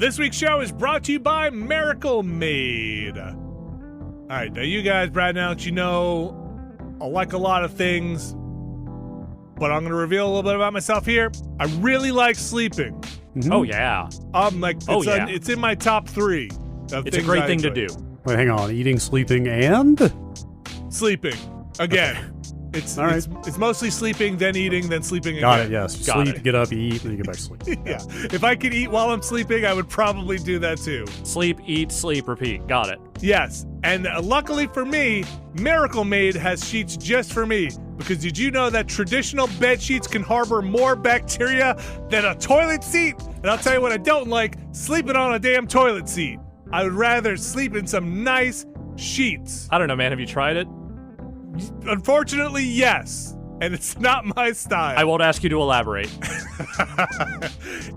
This week's show is brought to you by Miracle Made. All right, now you guys, Brad and Alex, you know I like a lot of things, but I'm going to reveal a little bit about myself here. I really like sleeping. Mm-hmm. Oh, yeah. It's in my top 3. It's a great thing to do. Wait, hang on. Eating, sleeping, and? Sleeping. Again. Okay. It's mostly sleeping, then eating, then sleeping again. Got it, yes. Sleep, get up, eat, then you get back to sleep. Yeah. If I could eat while I'm sleeping, I would probably do that too. Sleep, eat, sleep, repeat. Got it. Yes. And luckily for me, Miracle Made has sheets just for me. Because did you know that traditional bed sheets can harbor more bacteria than a toilet seat? And I'll tell you what I don't like, sleeping on a damn toilet seat. I would rather sleep in some nice sheets. I don't know, man. Have you tried it? Unfortunately, yes. And it's not my style. I won't ask you to elaborate.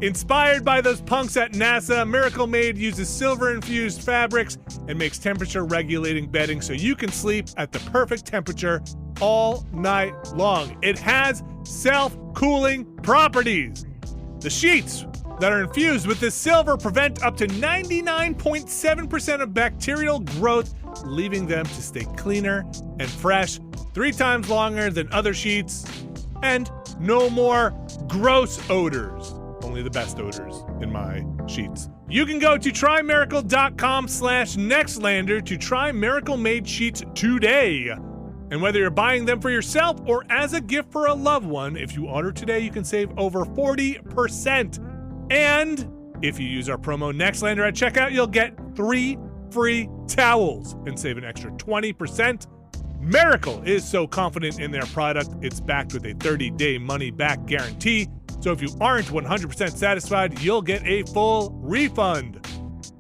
Inspired by those punks at NASA, Miracle Made uses silver-infused fabrics and makes temperature-regulating bedding so you can sleep at the perfect temperature all night long. It has self-cooling properties. The sheets that are infused with this silver prevent up to 99.7% of bacterial growth, leaving them to stay cleaner and fresh 3 times longer than other sheets, and no more gross odors. Only the best odors in my sheets. You can go to trymiracle.com/Nextlander to try Miracle Made sheets today. And whether you're buying them for yourself or as a gift for a loved one, if you order today, you can save over 40%. And if you use our promo Nextlander at checkout, you'll get 3 free towels and save an extra 20%. Miracle is so confident in their product, it's backed with a 30-day money-back guarantee. So if you aren't 100% satisfied, you'll get a full refund.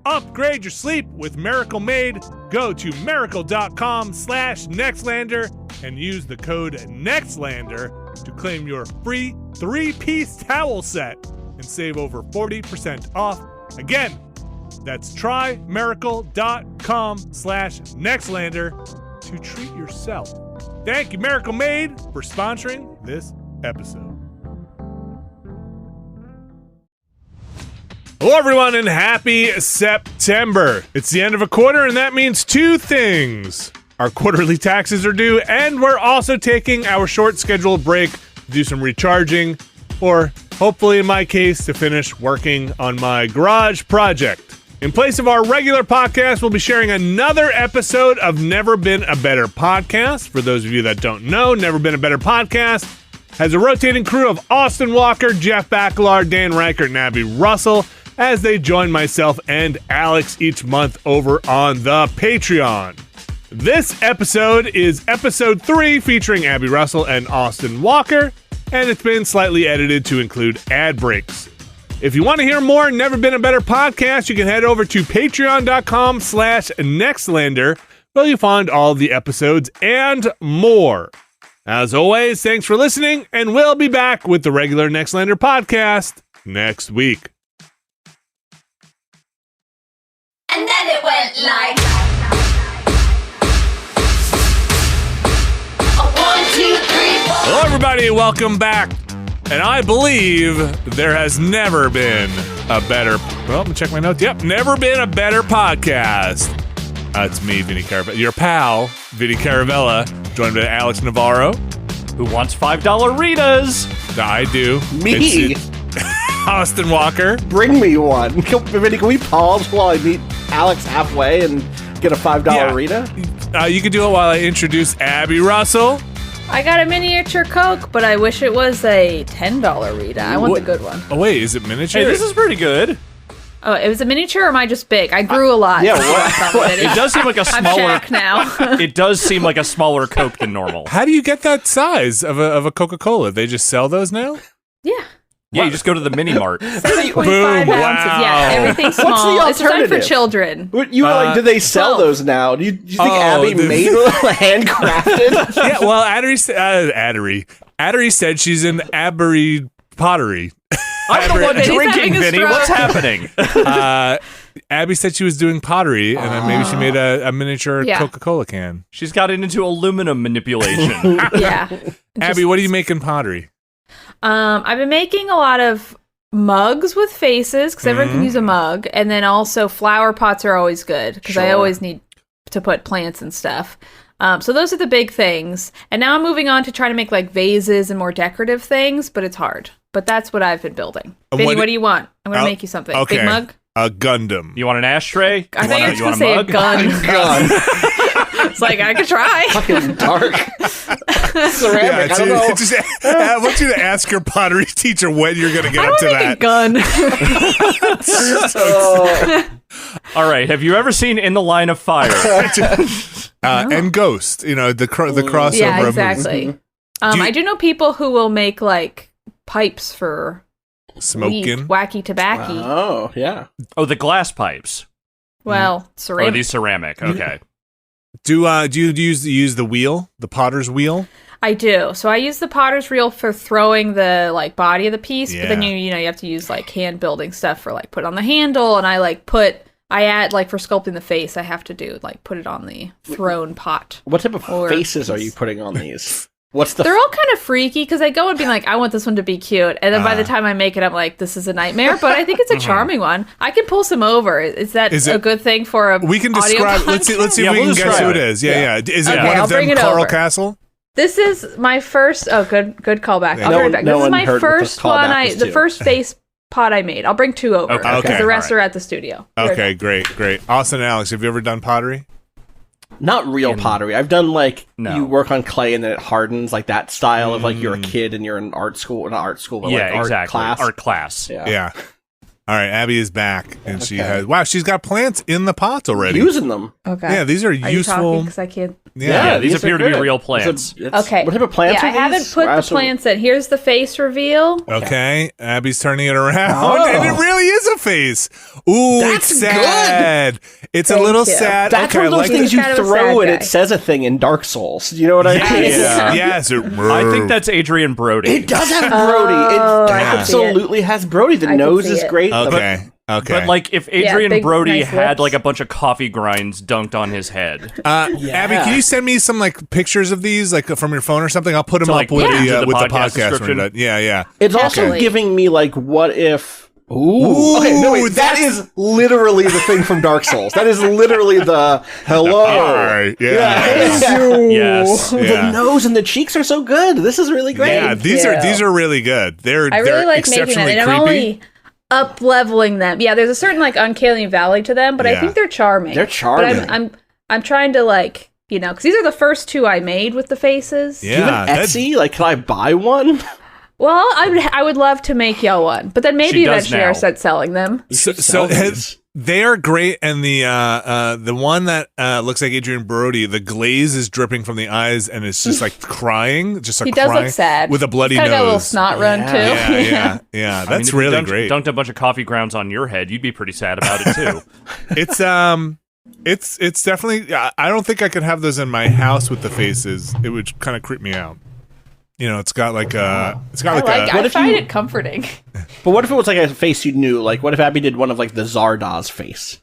Upgrade your sleep with Miracle Made. Go to miracle.com/Nextlander and use the code Nextlander to claim your free 3-piece towel set and save over 40% off. Again, that's trymiracle.com/Nextlander to treat yourself. Thank you, Miracle Made, for sponsoring this episode. Hello, everyone, and happy September. It's the end of a quarter, and that means 2 things. Our quarterly taxes are due, and we're also taking our short scheduled break to do some recharging, or hopefully, in my case, to finish working on my garage project. In place of our regular podcast, we'll be sharing another episode of Never Been a Better Podcast. For those of you that don't know, Never Been a Better Podcast has a rotating crew of Austin Walker, Jeff Bakalar, Dan Reichert, and Abby Russell, as they join myself and Alex each month over on the Patreon. This episode is episode 3, featuring Abby Russell and Austin Walker, and it's been slightly edited to include ad breaks. If you want to hear more Never Been a Better Podcast, you can head over to patreon.com/Nextlander, where you'll find all the episodes and more. As always, thanks for listening, and we'll be back with the regular Nextlander podcast next week. And then it went like 1, 2, 3, 4. Hello, everybody. Welcome back. And I believe there has never been a better... Well, let me check my notes. Yep, never been a better podcast. It's me, Vinny Caravella. Your pal, Vinny Caravella, joined by Alex Navarro. Who wants $5 Ritas? I do. Me? Austin Walker. Bring me one. Vinny, can we pause while I meet Alex halfway and get a $5 Rita? You can do it while I introduce Abby Russell. I got a miniature Coke, but I wish it was a $10 Rita. I want the good one. Oh, wait, is it miniature? Hey, this is pretty good. Oh, it was a miniature, or am I just big? I grew a lot. Yeah, it does seem like a smaller... I'm Shaq now. It does seem like a smaller Coke than normal. How do you get that size of a Coca-Cola? They just sell those now? Yeah. Yeah, you just go to the mini mart. 7.5 Boom, ounces. wow. Yeah, everything's small. What's the It's designed for alternative? children. You were like, do they sell 12. those now? Do you think Abby the- made one handcrafted? Yeah, well, Addery said she's in Abbery pottery. I'm the one Vinny's drinking, having a Vinny. stroke. What's happening? Abby said she was doing pottery, and then maybe she made a miniature Yeah. Coca-Cola can. She's got into aluminum manipulation. Yeah. Abby, what do you make in pottery? I've been making a lot of mugs with faces, because everyone can use a mug. And then also flower pots are always good, because I always need to put plants and stuff. So those are the big things. And now I'm moving on to trying to make like vases and more decorative things, but it's hard. But that's what I've been building. Vinny, what do you want? I'm going to make you something. Okay. Big mug? A Gundam. You want an ashtray? I thought you were you want going to say a mug? gun. It's like, I could try. Fucking dark. Ceramic, I don't know. I want you to ask your pottery teacher when you're going to get up to make that. a gun. All right. Have you ever seen In the Line of Fire? And Ghost, the crossover. Yeah, of exactly. movies. I do know people who will make like pipes for Smoking. weed, wacky tobacco. Oh, yeah. Oh, the glass pipes. Well, Or ceramic. these ceramic. Okay. Do you use the wheel, the potter's wheel? I do. So I use the potter's reel for throwing the like body of the piece, but then you have to use like hand building stuff for like put on the handle, and I add like for sculpting the face, I have to do like put it on the thrown pot. What type of Or faces are you putting on these? What's the? They're all kind of freaky because I go and be like, I want this one to be cute, and then by the time I make it, I'm like, this is a nightmare. But I think it's a charming one. I can pull some over. Is that a good thing for a? We can audio describe. Let's see if we can guess describe who it it. is. Yeah. Is it Okay, one I'll of them? bring it Carl over. Castle. This is my first. Oh, good callback. I'll No bring it one- back. no This is one my heard what the first one. callback was The to. first face pot I made. I'll bring 2 over. Okay. Because the rest are at the studio. Okay, great. Austin and Alex, have you ever done pottery? Not real pottery. I've done like No. you work on clay and then it hardens, like that style of like you're a kid and you're in art school, not art school, but Yeah, like art exactly. class. Art class. Yeah. All right, Abby is back, and she has. Wow, she's got plants in the pots already. Using them. Okay. Yeah, these are Are you useful. talking? Because I can't. Yeah, these appear are to be good. real plants. Okay. What type of plants Yeah, are I haven't these? put the Also- plants in. Here's the face reveal. Okay, Abby's turning it around, Oh. and it really is a face. Ooh, That's it's sad. It's a little you. sad. That's okay, one of I those like things the- you Kind of a throw sad and guy. it says a thing in Dark Souls. You know what I mean? Yes, I think that's Adrian Brody. It does have Brody. Oh, It I can see it. absolutely has Brody. The I can nose see is it. great. Okay. But like if Adrian big, Brody nice had lips. like a bunch of coffee grinds dunked on his head. Abby, can you send me some like pictures of these, like from your phone or something? I'll put them To, up like, with put into the with the podcast podcast. When description? we're done. Yeah. It's also Definitely. giving me like, what if? Ooh. Okay, no wait. That is literally the thing from Dark Souls. That is literally the hello. Hi. Yeah. Yes. The Yeah. nose and the cheeks are so good. This is really great. Yeah, these you. are really good. They're I really like making them, exceptionally and I'm creepy. only up leveling them. Yeah, there's a certain like uncanny valley to them, but I Yeah. think they're charming. They're charming. But I'm trying to like because these are the first 2 I made with the faces. Yeah, Even that- Etsy, like, can I buy one? Well, I would love to make y'all one, but then maybe She does eventually now. I'll start selling them. So they are great, and the one that looks like Adrian Brody, the glaze is dripping from the eyes, and it's just like crying, just like He does crying look sad with a bloody He's nose. kinda got a little snot run too. Yeah. I mean, That's if you really dunked, great. Dunked a bunch of coffee grounds on your head, you'd be pretty sad about it too. It's definitely. I don't think I could have those in my house with the faces. It would kind of creep me out. It's got like a. It's got like a. I if find you- it comforting. But what if it was like a face you knew? Like, what if Abby did one of like the Zardoz face?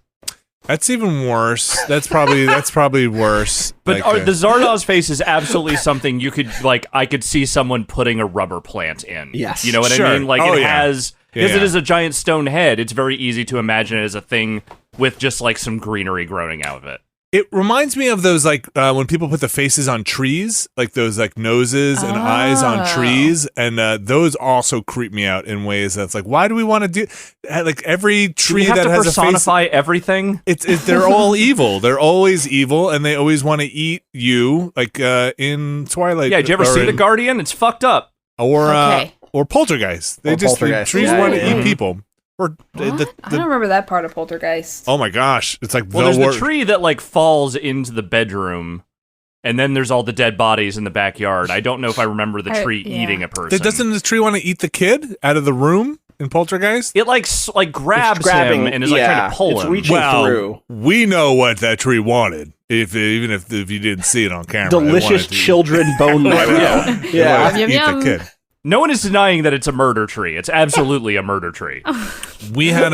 That's even worse. That's probably worse. But Like, the Zardoz face is absolutely something you could like. I could see someone putting a rubber plant in. Yes. You know what Sure. I mean? Like Oh, it yeah. has Yeah, because it yeah. is a giant stone head. It's very easy to imagine it as a thing with just like some greenery growing out of it. It reminds me of those like when people put the faces on trees, like those like noses and eyes on trees, and those also creep me out in ways that's like, why do we want to do like every Do tree you have that to has a face? personify everything? It's they're all evil. They're always evil, and they always want to eat you, like in Twilight. Yeah. Did you ever or see The in- Guardian? It's fucked up. Okay. Or Poltergeist? They Or just the Poltergeist, trees yeah, want to yeah. eat people. Or I don't remember that part of Poltergeist. oh my gosh, it's like Well, there's the the tree that like falls into the bedroom, and then there's all the dead bodies in the backyard. I don't know if I remember the tree yeah. eating a person. Doesn't the tree want to eat the kid out of the room in Poltergeist? It like grabs him and is like trying to pull it's him. reaching through. We know what that tree wanted. Even if you didn't see it on camera, it wanted Delicious to children bone marrow. It wanted to Yum, eat yum. the kid. No one is denying that it's a murder tree. It's absolutely a murder tree. We had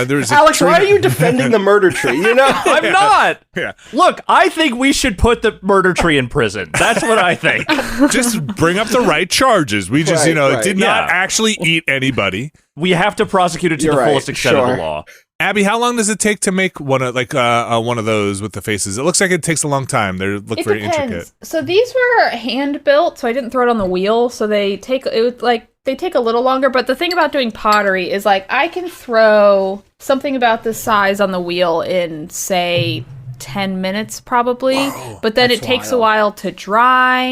there's a Alex, tree why are you defending the murder tree? You know, I'm not. Yeah. Look, I think we should put the murder tree in prison. That's what I think. Just bring up the right charges. We just, Right, it right. did not actually eat anybody. We have to prosecute it to You're the right, fullest extent of sure. the law. Abby, how long does it take to make one of those with the faces? It looks like it takes a long time. They look It very depends. intricate. So these were hand built, so I didn't throw it on the wheel. So they take they take a little longer. But the thing about doing pottery is like I can throw something about this size on the wheel in say 10 minutes probably. Whoa, but then that's it takes a wild. while to dry.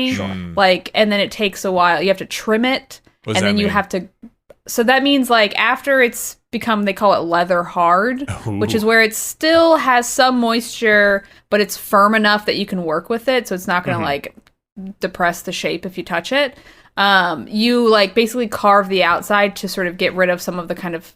And then it takes a while. You have to trim it, What does and that then you mean? have to. So that means like after it's become, they call it leather hard, which is where it still has some moisture, but it's firm enough that you can work with it. So it's not going to like depress the shape if you touch it. You like basically carve the outside to sort of get rid of some of the kind of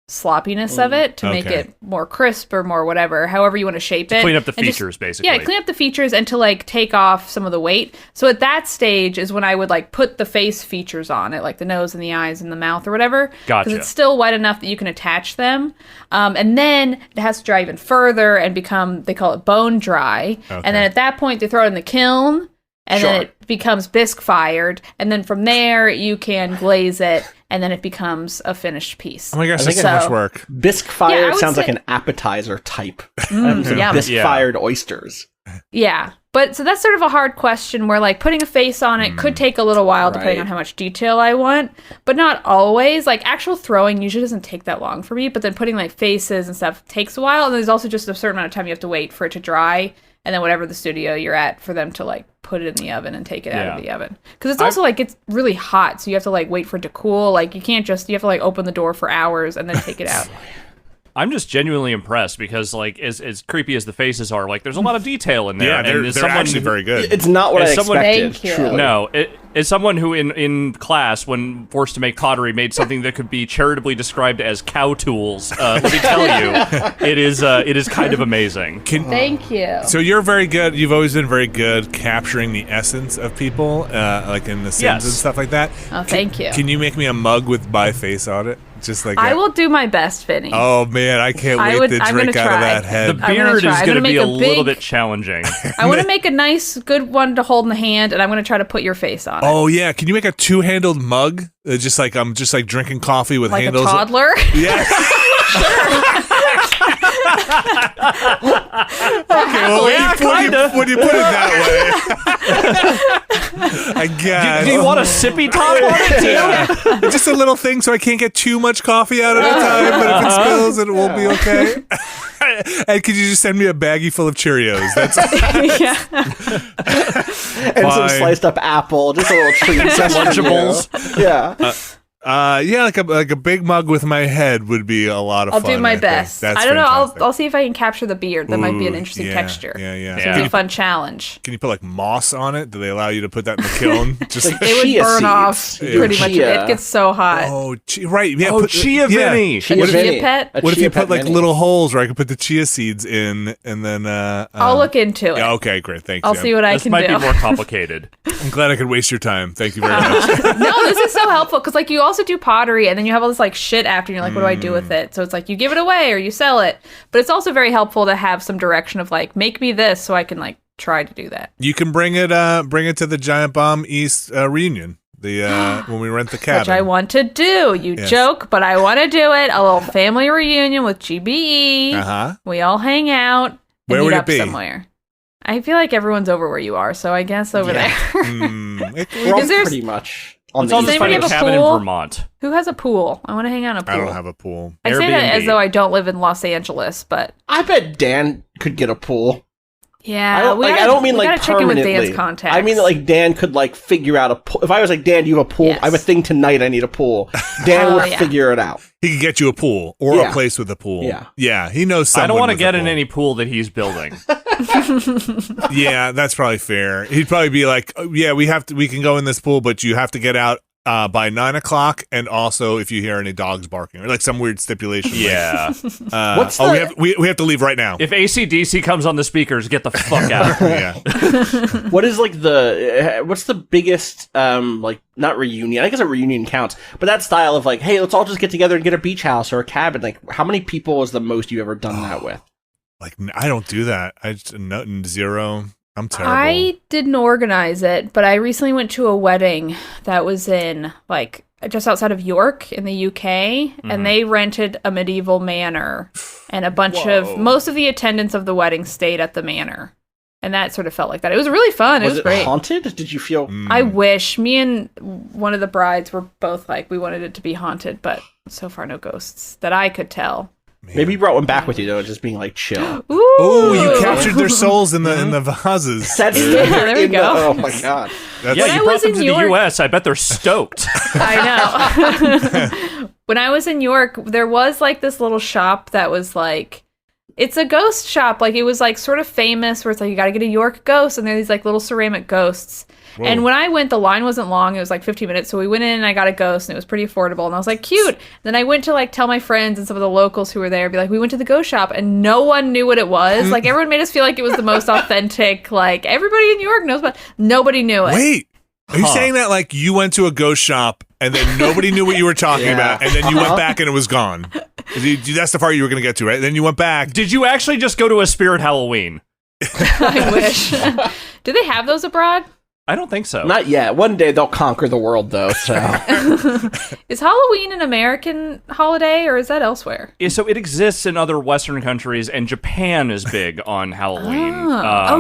sloppiness of it to make Okay. it more crisp or more whatever, however you want to shape it. Clean up the And just- features, basically. Yeah, clean up the features and to like take off some of the weight. So at that stage is when I would like put the face features on it, like the nose and the eyes and the mouth or whatever. Gotcha. Because it's still wet enough that you can attach them. And then it has to dry even further and become, they call it bone dry. Okay. And then at that point they throw it in the kiln. And then Sure. it becomes bisque fired. And then from there you can glaze it. And then it becomes a finished piece. Oh my gosh, I that's think so much so- work. bisque Yeah, I fired would sounds like say- an appetizer type. Yum. Bisque Yeah. fired oysters. Yeah. But so that's sort of a hard question where like putting a face on it could take a little while depending Right. on how much detail I want, but not always. Like actual throwing usually doesn't take that long for me, but then putting like faces and stuff takes a while. And there's also just a certain amount of time you have to wait for it to dry. And then whatever the studio you're at for them to like put it in the oven and take it out of the oven. Because it's also like it's really hot. So you have to like wait for it to cool. Like you can't just, you have to like open the door for hours and then take it out. I'm just genuinely impressed because, like, as creepy as the faces are, like, there's a lot of detail in there. Yeah, and they're actually very good. It's not what I As someone- expected. Thank you. Truly. No, as someone who in class, when forced to make pottery, made something that could be charitably described as cow tools, let me tell you, it is kind of amazing. Thank you. So you're very good. You've always been very good capturing the essence of people, like in The Sims Yes. and stuff like that. Oh, thank you. Can you make me a mug with my face on it? Just like I that? will do my best, Vinny. Oh man, I can't I wait would- to I'm drink gonna out of try. that head. The I'm gonna beard try. is I'm going to gonna be make a a little big- bit challenging. I want to make a nice, good one to hold in the hand, and I'm going to try to put your face on it. Oh yeah, can you make a two-handled mug? Just like I'm just like drinking coffee with like handles. a toddler? Yeah. Okay, well, when you put it that way, I guess. Do you want a sippy top on it, too? Yeah. Just a little thing so I can't get too much coffee out at a time, but if it spills, it will be okay. And could you just send me a baggie full of Cheerios? That's Yeah. And some Fine. sliced up apple, just a little treat. Lunchables. Yeah. yeah, like a big mug with my head would be a lot of I'll fun. do my I think. best. That's I don't know. fantastic. I'll see if I can capture the beard. That might be an Ooh, interesting yeah, texture. Yeah. Yeah. It'd be a fun challenge. Can you put like moss on it? Do they allow you to put that in the kiln? Just Like It would chia burn seeds. off Yeah. pretty much. Chia. It gets so hot. right. Yeah. Oh, Chia Vinny. Chia What if- Vinny. Chia pet? A What if chia you put pet like Vinny. little holes where I could put the chia seeds in, and then I'll look into it. Yeah, okay, great. Thanks. I'll yeah. see what I This can might do. be more complicated. I'm glad I could waste your time. Thank you very much. No, this is so helpful because like you also do pottery and then you have all this like shit after and you're like, what do I do with it? So it's like you give it away or you sell it. But it's also very helpful to have some direction of like, make me this so I can like try to do that. You can bring it to the Giant Bomb East reunion. The when we rent the cabin. Which I want to do. You Yes. joke, but I want to do it. A little family reunion with GBE. Uh-huh. We all hang out and Where meet would it up be? somewhere. I feel like everyone's over where you are, so I guess over there. We're all Is there- pretty much on Let's the all Does just east find a anybody coast. have a cabin in pool? Vermont. Who has a pool? I want to hang out in a pool. I don't have a pool. I say that as Airbnb. though I don't live in Los Angeles, but I bet Dan could get a pool. yeah, I don't, we like, gotta, I don't mean we like gotta check in with permanently. Dan's contacts. I mean like Dan could like figure out a pool. If I was like, Dan, you have a pool. Yes. I have a thing tonight. I need a pool. Dan Oh, would yeah. figure it out. He could get you a pool or Yeah. a place with a pool. Yeah. He knows someone. I don't want to with get a in pool. any pool that he's building. Yeah, that's probably fair. He'd probably be like, oh, "Yeah, we can go in this pool, but you have to get out by 9 o'clock, and also if you hear any dogs barking or like some weird stipulation. Yeah. We have to leave right now. If AC/DC comes on the speakers, get the fuck out. Yeah. What is like what's the biggest like not reunion? I guess a reunion counts, but that style of like, hey, let's all just get together and get a beach house or a cabin. Like, how many people is the most you've ever done that with? Like, I don't do that. I just zero. I'm terrible. I didn't organize it, but I recently went to a wedding that was in like just outside of York in the UK, and they rented a medieval manor, and most of the attendants of the wedding stayed at the manor. And that sort of felt like that. It was really fun. It was great. Haunted? Did you feel? I wish. Me and one of the brides were both like, we wanted it to be haunted, but so far no ghosts that I could tell. Man. Maybe you brought one back with you though, just being like chill. Ooh. Oh, you captured their souls in the vases. There we go. Oh my god. You brought them to the US. I bet they're stoked. I know. When I was in York, there was like this little shop that was like, it's a ghost shop. Like, it was like sort of famous where it's like, you got to get a York ghost. And there are these like little ceramic ghosts. Whoa. And when I went, the line wasn't long. It was like 15 minutes. So we went in and I got a ghost and it was pretty affordable. And I was like, cute. Then I went to like tell my friends and some of the locals who were there, be like, we went to the ghost shop, and no one knew what it was. Like, everyone made us feel like it was the most authentic, like everybody in New York knows, but nobody knew it. Wait, are you saying that like you went to a ghost shop and then nobody knew what you were talking about, and then you went back and it was gone? That's the part you were going to get to, right? Then you went back. Did you actually just go to a Spirit Halloween? I wish. Do they have those abroad? I don't think so. Not yet. One day they'll conquer the world, though. So, is Halloween an American holiday, or is that elsewhere? Yeah, so it exists in other Western countries, and Japan is big on Halloween.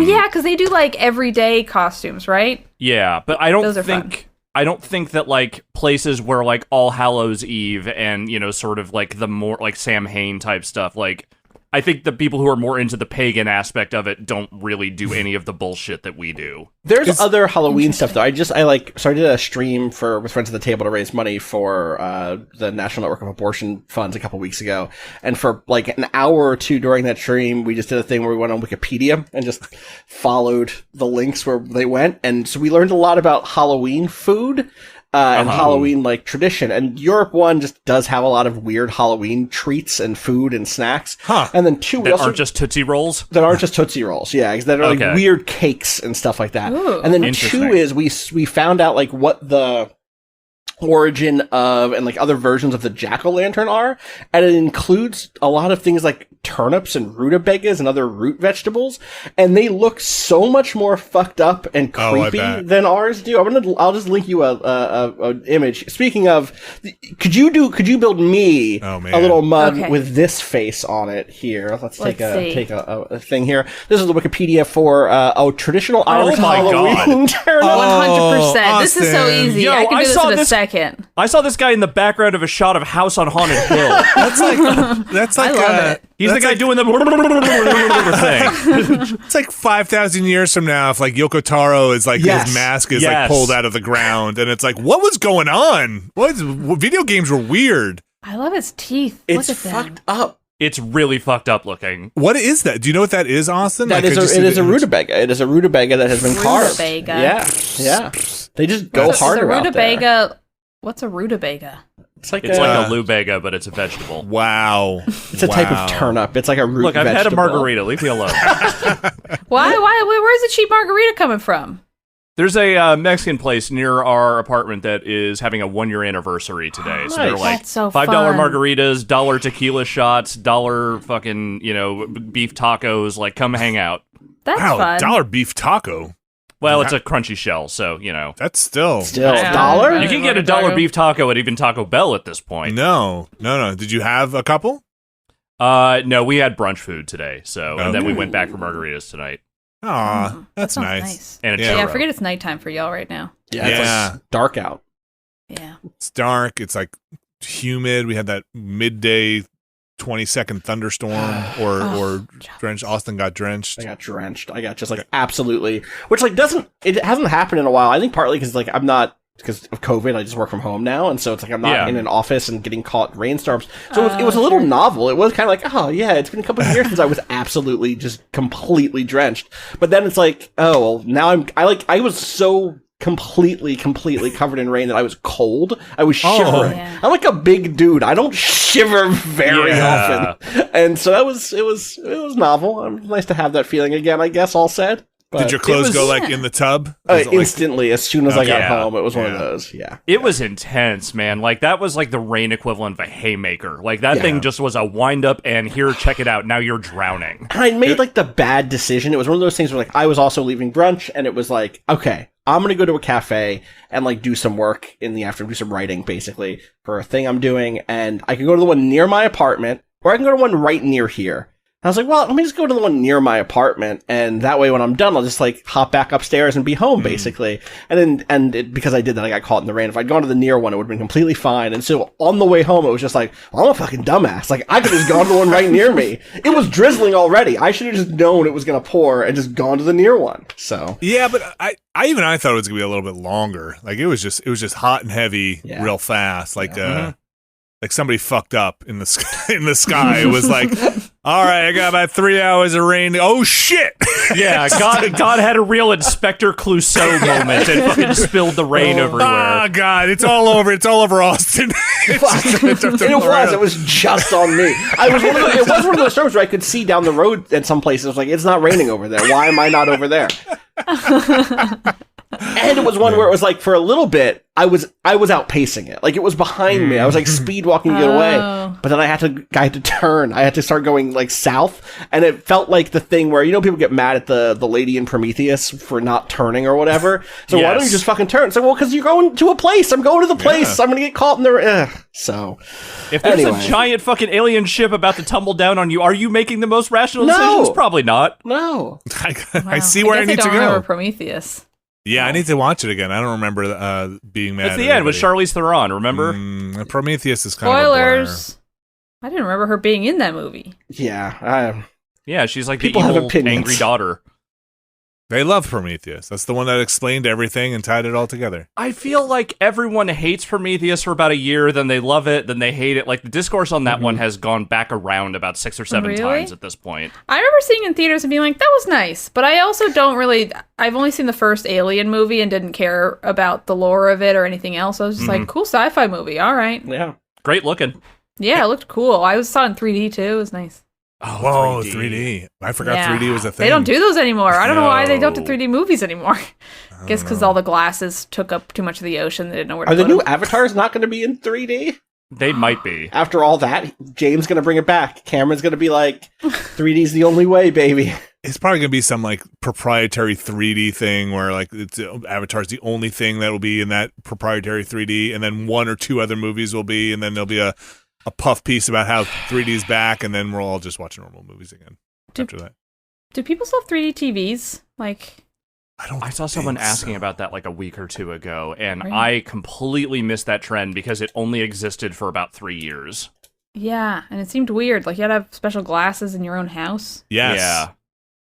Yeah, because they do like everyday costumes, right? Yeah, but I don't Those are think. fun. I don't think that, like, places where, like, All Hallows Eve and, you know, sort of, like, the more, like, Samhain type stuff, like, I think the people who are more into the pagan aspect of it don't really do any of the bullshit that we do. There's other Halloween stuff, though. I did a stream with Friends at the Table to raise money for the National Network of Abortion Funds a couple weeks ago. And for, like, an hour or two during that stream, we just did a thing where we went on Wikipedia and just followed the links where they went. And so we learned a lot about Halloween food. And Halloween, like, tradition. And Europe, one, just does have a lot of weird Halloween treats and food and snacks. Huh. And then two, that aren't just Tootsie Rolls? That aren't just Tootsie Rolls, yeah. That are, like, weird cakes and stuff like that. Ooh. And then two is we found out, like, what the origin of and like other versions of the jack-o'-lantern are, and it includes a lot of things like turnips and rutabagas and other root vegetables, and they look so much more fucked up and creepy than ours do. I'll just link you a image. Speaking of, could you build me a little mug with this face on it here? Let's take a thing here. This is the Wikipedia for a traditional Irish Halloween turnip. 100%. This is so easy. Yo, I can do this in a second. I saw this guy in the background of a shot of House on Haunted Hill. That's like I love it. He's the guy doing the thing. It's like 5,000 years from now, if like Yoko Taro is like his mask is like pulled out of the ground, and it's like, what was going on? Video games were weird. I love his teeth. It's Look at fucked up. It's really fucked up looking. What is that? Do you know what that is, Austin? It is a rutabaga. It is a rutabaga that has been carved. Rutabaga. Yeah. They just go harder out there. What's a rutabaga? It's like a lubega, but it's a vegetable. Wow. It's a type of turnip. It's like a root Look, I've vegetable. had a margarita. Leave me alone. Why? Where's the cheap margarita coming from? There's a Mexican place near our apartment that is having a 1-year anniversary today. So they're like so $5 fun. margaritas, $1 tequila shots, $1 fucking, beef tacos. Like, come hang out. That's fun. $1 beef taco. Well, it's a crunchy shell, so, That's still $1? You can get a $1 beef taco at even Taco Bell at this point. No. Did you have a couple? No, we had brunch food today, and then we went back for margaritas tonight. Aw, that's nice. And I forget it's nighttime for y'all right now. Yeah, it's like dark out. Yeah. It's dark. It's like humid. We had that midday 20-second thunderstorm or drenched. Austin got drenched. I got drenched. I got just like absolutely, which like it hasn't happened in a while. I think partly because like because of COVID, I just work from home now, and so it's like I'm not in an office and getting caught in rainstorms. So it was a little novel. It was kind of like, oh yeah, it's been a couple of years since I was absolutely just completely drenched. But then it's like, oh well, now I was so completely covered in rain that I was cold. I was shivering. Yeah. I'm like a big dude. I don't shiver very often. And so it was novel. Nice to have that feeling again, I guess, all said. But did your clothes go like in the tub? Instantly, as soon as I got home, it was one of those. Yeah, it was intense, man. Like that was like the rain equivalent of a haymaker. Like that thing just was a wind up, and here, check it out. Now you're drowning. And I made like the bad decision. It was one of those things where like I was also leaving brunch, and it was like, okay, I'm gonna go to a cafe and like do some work in the afternoon, do some writing basically for a thing I'm doing, and I can go to the one near my apartment, or I can go to one right near here. I was like, well, let me just go to the one near my apartment, and that way when I'm done, I'll just, like, hop back upstairs and be home, basically. Because I did that, I got caught in the rain. If I'd gone to the near one, it would have been completely fine. And so, on the way home, it was just like, well, I'm a fucking dumbass. Like, I could have just gone to the one right near me. It was drizzling already. I should have just known it was gonna pour and just gone to the near one. So. Yeah, but I thought it was gonna be a little bit longer. Like, it was just hot and heavy real fast. Like, like somebody fucked up in the sky. It was like, all right, I got about 3 hours of rain. Oh shit! Yeah, God had a real Inspector Clouseau moment and fucking spilled the rain everywhere. Oh god, it's all over. It's all over Austin. It was just on me. It was one of those storms where I could see down the road at some places. I was like, it's not raining over there. Why am I not over there? And it was one where it was like, for a little bit, I was outpacing it. Like, it was behind me. I was like speed walking to get away. But then I had to turn. I had to start going like south. And it felt like the thing where, people get mad at the lady in Prometheus for not turning or whatever. So why don't you just fucking turn? It's like, well, because you're going to a place. I'm going to the place. I'm going to get caught in the... So... If there's a giant fucking alien ship about to tumble down on you, are you making the most rational decisions? Probably not. No. I see where I need to go. Remember Prometheus. Yeah, I need to watch it again. I don't remember being mad. It's the end with Charlize Theron, remember? Prometheus is kind Spoilers. of a I didn't remember her being in that movie. Yeah. Yeah, she's like People the have evil, opinions. angry daughter. They love Prometheus. That's the one that explained everything and tied it all together. I feel like everyone hates Prometheus for about a year, then they love it, then they hate it. Like, the discourse on that one has gone back around about 6 or 7 times at this point. I remember seeing it in theaters and being like, that was nice. But I also don't really... I've only seen the first Alien movie and didn't care about the lore of it or anything else. I was just like, cool sci-fi movie. All right. Yeah. Great looking. Yeah, it looked cool. I saw it in 3D, too. It was nice. Oh, whoa, 3D. I forgot 3D was a thing. They don't do those anymore. I don't know why they don't do 3D movies anymore. I guess because all the glasses took up too much of the ocean. They didn't know where to Are put the new them. Avatars not going to be in 3D? They might be. After all that, James going to bring it back. Cameron's going to be like, 3D's the only way, baby. It's probably going to be some like proprietary 3D thing where like Avatar's the only thing that will be in that proprietary 3D, and then 1 or 2 other movies will be, and then there'll be a puff piece about how 3D's back, and then we're all just watching normal movies again after that. Do people still have 3D TVs? Like, I saw someone asking about that like a week or 2 ago, and Really? I completely missed that trend because it only existed for about 3 years. yeah, and it seemed weird. Like, you had to have special glasses in your own house. Yes. Yeah.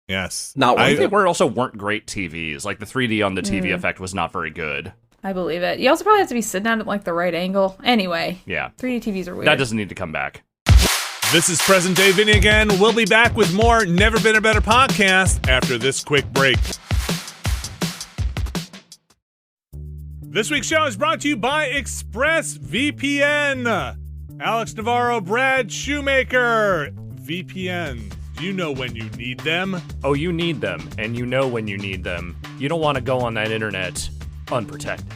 Yes. Not I worth think it. they also weren't great TVs. Like, the 3D on the TV effect was not very good. I believe it. You also probably have to be sitting at like the right angle. Anyway, Yeah. 3D TVs are weird. That doesn't need to come back. This is Present Day Vinny again. We'll be back with more Never Been a Better podcast after this quick break. This week's show is brought to you by ExpressVPN. Alex Navarro, Brad Shoemaker. VPN. Do you know when you need them? Oh, you need them, and you know when you need them. You don't want to go on that internet unprotected.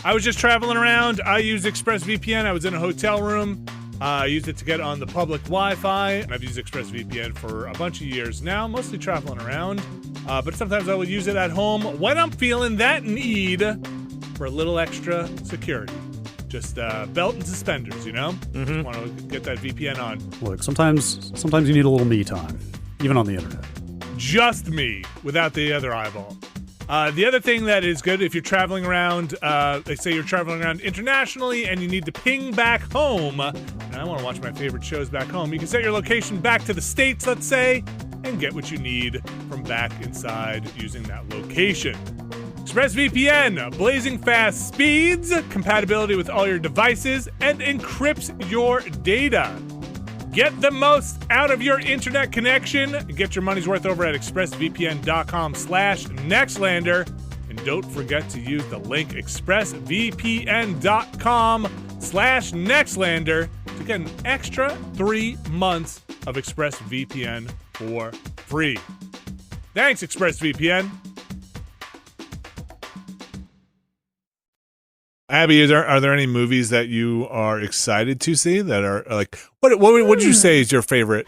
I was just traveling around. I used ExpressVPN. I was in a hotel room. I used it to get on the public Wi-Fi. And I've used ExpressVPN for a bunch of years now, mostly traveling around. But sometimes I will use it at home when I'm feeling that need for a little extra security. Just belt and suspenders, you know? Just want to get that VPN on. Look, sometimes you need a little me time, even on the internet. Just me, without the other eyeball. The other thing that is good, if you're traveling around, let's say you're traveling around internationally and you need to ping back home, and I want to watch my favorite shows back home, you can set your location back to the States, let's say, and get what you need from back inside using that location. ExpressVPN, blazing fast speeds, compatibility with all your devices, and encrypts your data. Get the most out of your internet connection. Get your money's worth over at expressvpn.com/Nextlander and And don't forget to use the link expressvpn.com/Nextlander to get an extra 3 months of ExpressVPN for free. Thanks, ExpressVPN. Abby, are there any movies that you are excited to see that are like, what would you say is your favorite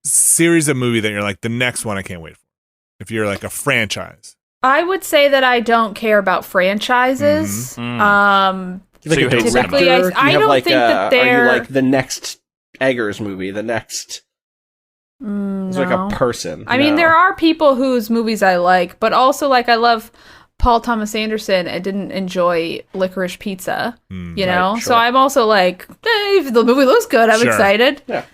series of movie that you're like, the next one I can't wait for? If you're like a franchise. I would say that I don't care about franchises. Typically, I don't think that they're... Are you like the next Eggers movie, the next... It's like a person. I mean, there are people whose movies I like, but also like I love Paul Thomas Anderson and didn't enjoy Licorice Pizza, you know? Right, sure. So I'm also like, if the movie looks good, I'm excited. Yeah.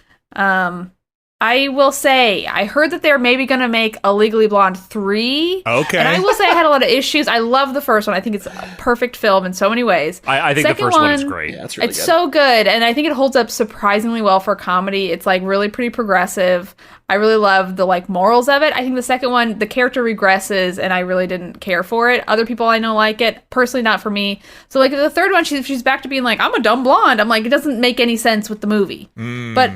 I will say, I heard that they're maybe going to make a Legally Blonde 3. Okay. And I will say I had a lot of issues. I love the first one. I think it's a perfect film in so many ways. I think the first one is great. Yeah, it's really good. So good. And I think it holds up surprisingly well for a comedy. It's like really pretty progressive. I really love the like morals of it. I think the second one, the character regresses and I really didn't care for it. Other people I know like it. Personally, not for me. So like the third one, she's back to being like, I'm a dumb blonde. I'm like, it doesn't make any sense with the movie. But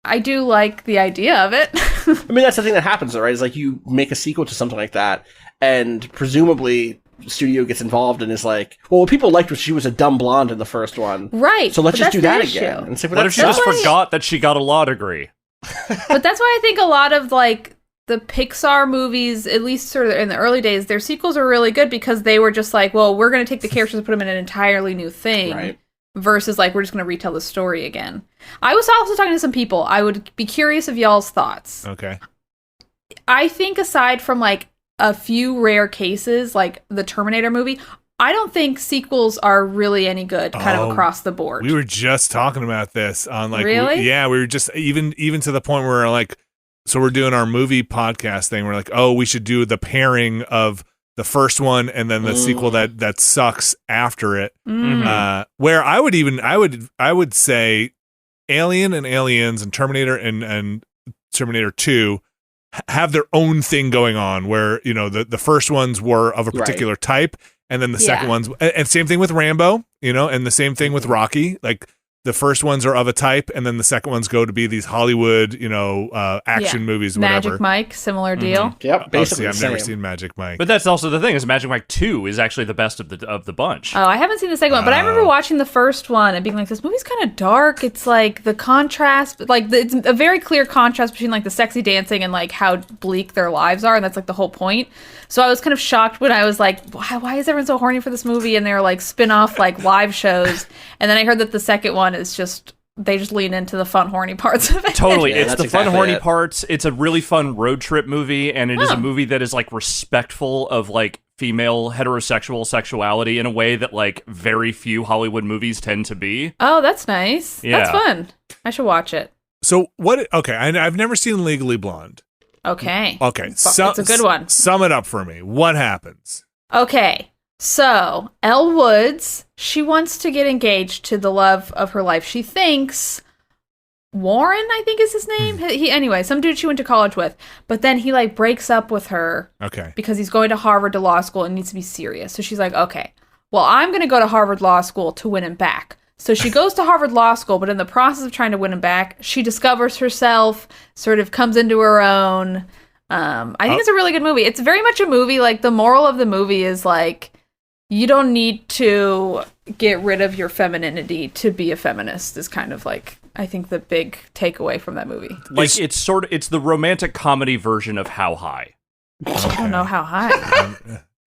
I do like the idea of it. I mean, that's the thing that happens, though, right? Is like you make a sequel to something like that, and presumably the studio gets involved and is like, well, what people liked was she was a dumb blonde in the first one. Right. So let's just do that again. And say, what if she just forgot that she got a law degree? But that's why I think a lot of, like, the Pixar movies, at least sort of in the early days, their sequels are really good because they were just like, well, we're going to take the characters and put them in an entirely new thing. Right. Versus, like, we're just going to retell the story again. I was also talking to some people. I would be curious of y'all's thoughts. Okay. I think aside from, like, a few rare cases, like the Terminator movie, I don't think sequels are really any good kind of across the board. We were just talking about this on, like... Really? We were just... Even to the point where, like... So we're doing our movie podcast thing. We're like, oh, we should do the pairing of... the first one and then the sequel that sucks after it. Where I would say Alien and Aliens and Terminator and Terminator 2 have their own thing going on where, you know, the first ones were of a particular type and then the second ones, and same thing with Rambo, you know, and the same thing with Rocky. Like the first ones are of a type and then the second ones go to be these Hollywood, you know, action movies, whatever. Magic Mike, similar deal. Yep, basically. I've never seen Magic Mike. But that's also the thing, is Magic Mike 2 is actually the best of the bunch. Oh, I haven't seen the second one, but I remember watching the first one and being like, this movie's kind of dark. It's like the contrast, like it's a very clear contrast between like the sexy dancing and like how bleak their lives are, and that's like the whole point. So I was kind of shocked when I was like, why is everyone so horny for this movie? And they're like spin-off like live shows. And then I heard that the second one is just, they just lean into the fun, horny parts of it. Totally. Yeah, it's the exactly fun, horny parts. It's a really fun road trip movie, and it is a movie that is, like, respectful of, like, female heterosexual sexuality in a way that, like, very few Hollywood movies tend to be. Oh, that's nice. Yeah. That's fun. I should watch it. So what... Okay, I've never seen Legally Blonde. Okay. Okay. It's a good one. Sum it up for me. What happens? Okay. So, Elle Woods, she wants to get engaged to the love of her life. She thinks Warren, I think is his name. Anyway, some dude she went to college with. But then he, like, breaks up with her. Okay. Because he's going to Harvard to law school and needs to be serious. So she's like, okay, well, I'm going to go to Harvard Law School to win him back. So she goes to Harvard Law School, but in the process of trying to win him back, she discovers herself, sort of comes into her own. I think it's a really good movie. It's very much a movie, like, the moral of the movie is, like, you don't need to get rid of your femininity to be a feminist is kind of like, I think, the big takeaway from that movie. Like, it's the romantic comedy version of How High. I don't know how high.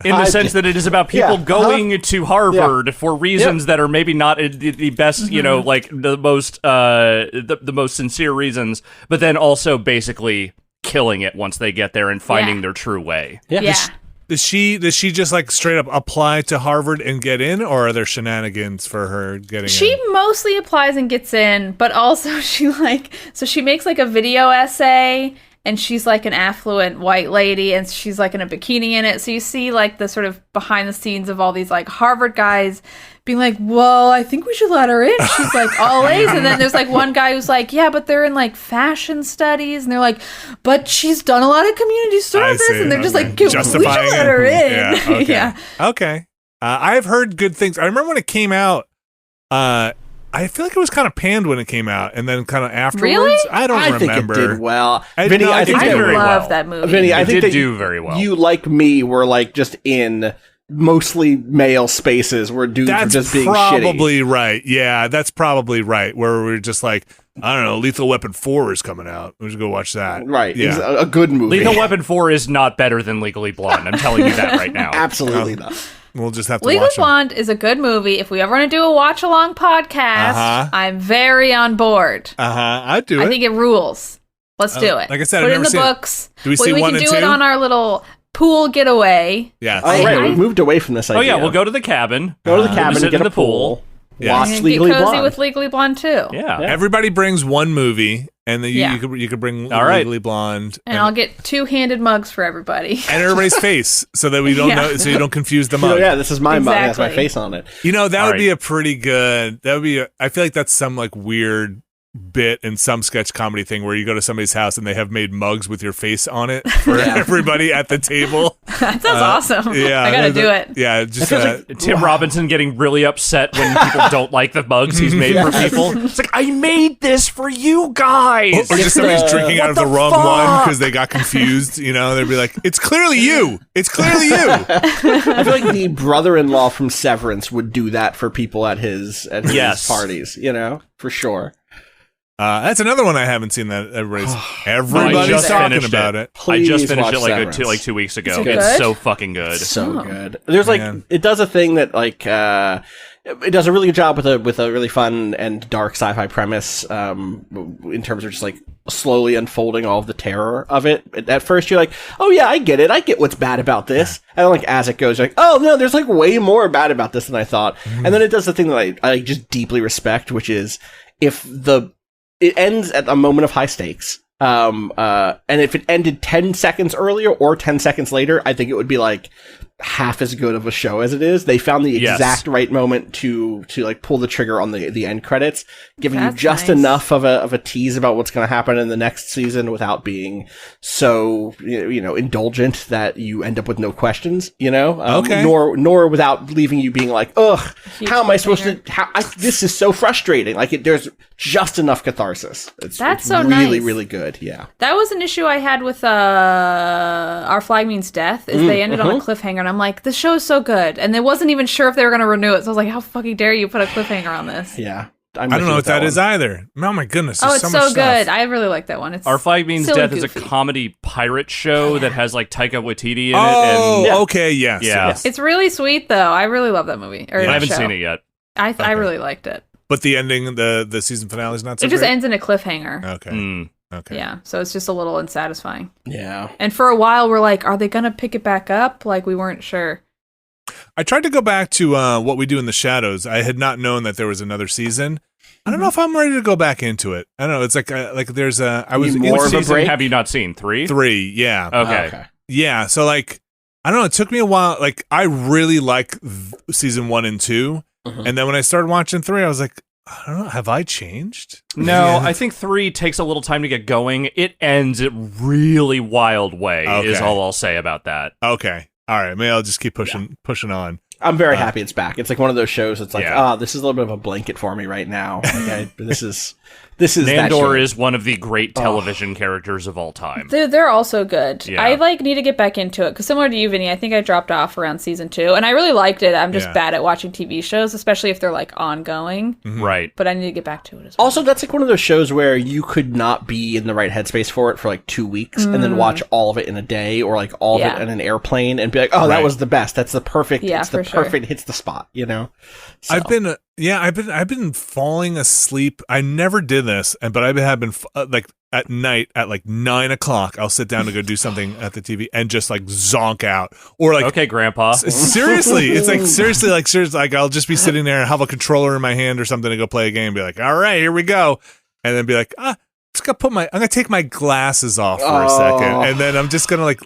In the sense that it is about people going to Harvard for reasons that are maybe not the best, you know, like the most sincere reasons, but then also basically killing it once they get there and finding their true way. Yeah. Does she just like straight up apply to Harvard and get in, or are there shenanigans for her getting in? She mostly applies and gets in, but also she makes like a video essay and she's like an affluent white lady, and she's like in a bikini in it. So you see like the sort of behind the scenes of all these like Harvard guys being like, well, I think we should let her in. She's like all A's. And then there's like one guy who's like, yeah, but they're in like fashion studies. And they're like, but she's done a lot of community service. And they're just like, we should let her in. Yeah. Okay. Yeah. Okay. I've heard good things. I remember when it came out, I feel like it was kind of panned when it came out, and then kind of afterwards. Really? I don't remember. think it did well. Vinny, I think I very love well. that movie. Vinny, I It think did that do very well. You, like me, were like just in mostly male spaces where dudes were just being probably shitty. right. Yeah, that's probably right. Where we're just like, I don't know, Lethal Weapon 4 is coming out. We should go watch that. Right. Yeah. It's a good movie. Lethal Weapon 4 is not better than Legally Blonde. I'm telling you that right now. Absolutely not. We'll just have to Legally watch them. Blonde is a good movie. If we ever want to do a watch along podcast, I'm very on board. I'd do it. I think it rules. Let's do it. like I said, put I've it in never the seen it. books. Do we see we one can and do it two? on our little pool getaway. Yeah. Oh, right. We moved away from this idea. Oh, yeah, we'll go to the cabin. Go to the cabin, sit get in a the pool. Yeah. Watch And get Legally cozy Blonde. with Legally Blonde too. Yeah. Everybody brings one movie, and then Yeah. you could bring All right. Legally Blonde, And I'll get 2-handed mugs for everybody. and everybody's face, so that we don't Yeah. know, so you don't confuse them Oh, up. yeah, this is my mug. It has my Exactly. face on it. You know, that All would right. be a pretty good. That would be. I feel like that's some like weird bit in some sketch comedy thing where you go to somebody's house and they have made mugs with your face on it for everybody at the table. That sounds awesome. Yeah, I gotta do it. Yeah, just feels like- Tim Robinson getting really upset when people don't like the mugs he's made for people. It's like, I made this for you guys. or just somebody's drinking out of the wrong fuck? one because they got confused. You know, they'd be like, "It's clearly you. It's clearly you." I feel like the brother-in-law from Severance would do that for people at his Yes. parties, you know, for sure. That's another one I haven't seen that everybody's I just talking finished about it. I Please just finished watch it like Severance. 2 weeks ago. Is it It's good? so fucking good. So good. There's like Man. it does a thing that like it does a really good job with a really fun and dark sci-fi premise in terms of just like slowly unfolding all of the terror of it. At first you're like, oh yeah, I get it. I get what's bad about this. And then like as it goes, you're like, oh no, there's like way more bad about this than I thought. And then it does the thing that I just deeply respect, which is if it ends at a moment of high stakes. And if it ended 10 seconds earlier or 10 seconds later, I think it would be like half as good of a show as it is. They found the Yes. exact right moment to like pull the trigger on the end credits, giving you That's just nice. enough of a tease about what's going to happen in the next season without being so, you know, indulgent that you end up with no questions, you know? Okay. Nor without leaving you being like, ugh, Huge how am I supposed to, cliffhanger. this is so frustrating. Like there's just enough catharsis. It's so really, nice. really good. Yeah. That was an issue I had with Our Flag Means Death, is they ended on a cliffhanger, and I'm like, this show is so good. And they wasn't even sure if they were going to renew it, so I was like, how fucking dare you put a cliffhanger on this? Yeah. I don't know what that is either. Oh my goodness! Oh, there's it's so, so much good. stuff. I really like that one. It's Our Flag Means silly Death is a goofy. comedy pirate show that has like Taika Waititi in it. Oh, And okay, yes, Yeah. yes. It's really sweet, though. I really love that movie. Or I that haven't show. seen it yet. I really liked it. But the ending, the season finale is not so It just great? ends in a cliffhanger. Okay, Mm. okay. Yeah, so it's just a little unsatisfying. Yeah. And for a while, we're like, are they going to pick it back up? Like, we weren't sure. I tried to go back to What We Do in the Shadows. I had not known that there was another season. I don't know if I'm ready to go back into it. I don't know. It's like there's a. I was need in more of a Season break? have you not seen? 3? 3. Yeah. Okay. Yeah. So like, I don't know. It took me a while. Like, I really like season 1 and 2, and then when I started watching 3, I was like, I don't know. Have I changed? No, I think 3 takes a little time to get going. It ends a really wild way, is Okay. all I'll say about that. Okay. All right. Maybe I'll just keep pushing on. I'm very happy it's back. It's like one of those shows that's like, Yeah. this is a little bit of a blanket for me right now. Like this is that show. Nandor is one of the great television characters of all time. They're also good. Yeah. I need to get back into it because similar to you, Vinny, I think I dropped off around season 2, and I really liked it. I'm just Yeah. bad at watching TV shows, especially if they're like ongoing. Right. But I need to get back to it as well. Also, that's like one of those shows where you could not be in the right headspace for it for like 2 weeks and then watch all of it in a day or like all of Yeah. it in an airplane and be like, oh, that Right. was the best. That's the perfect. Yeah, it's the for sure. perfect hits the spot. You know. So. I've been falling asleep. I never did this, but I have been like at night at like 9 o'clock. I'll sit down to go do something at the TV and just like zonk out, or like Okay, Grandpa. seriously, it's like seriously, like I'll just be sitting there and have a controller in my hand or something to go play a game. And be like, all right, here we go, and then be like, I'm gonna take my glasses off for a second, and then I'm just gonna lay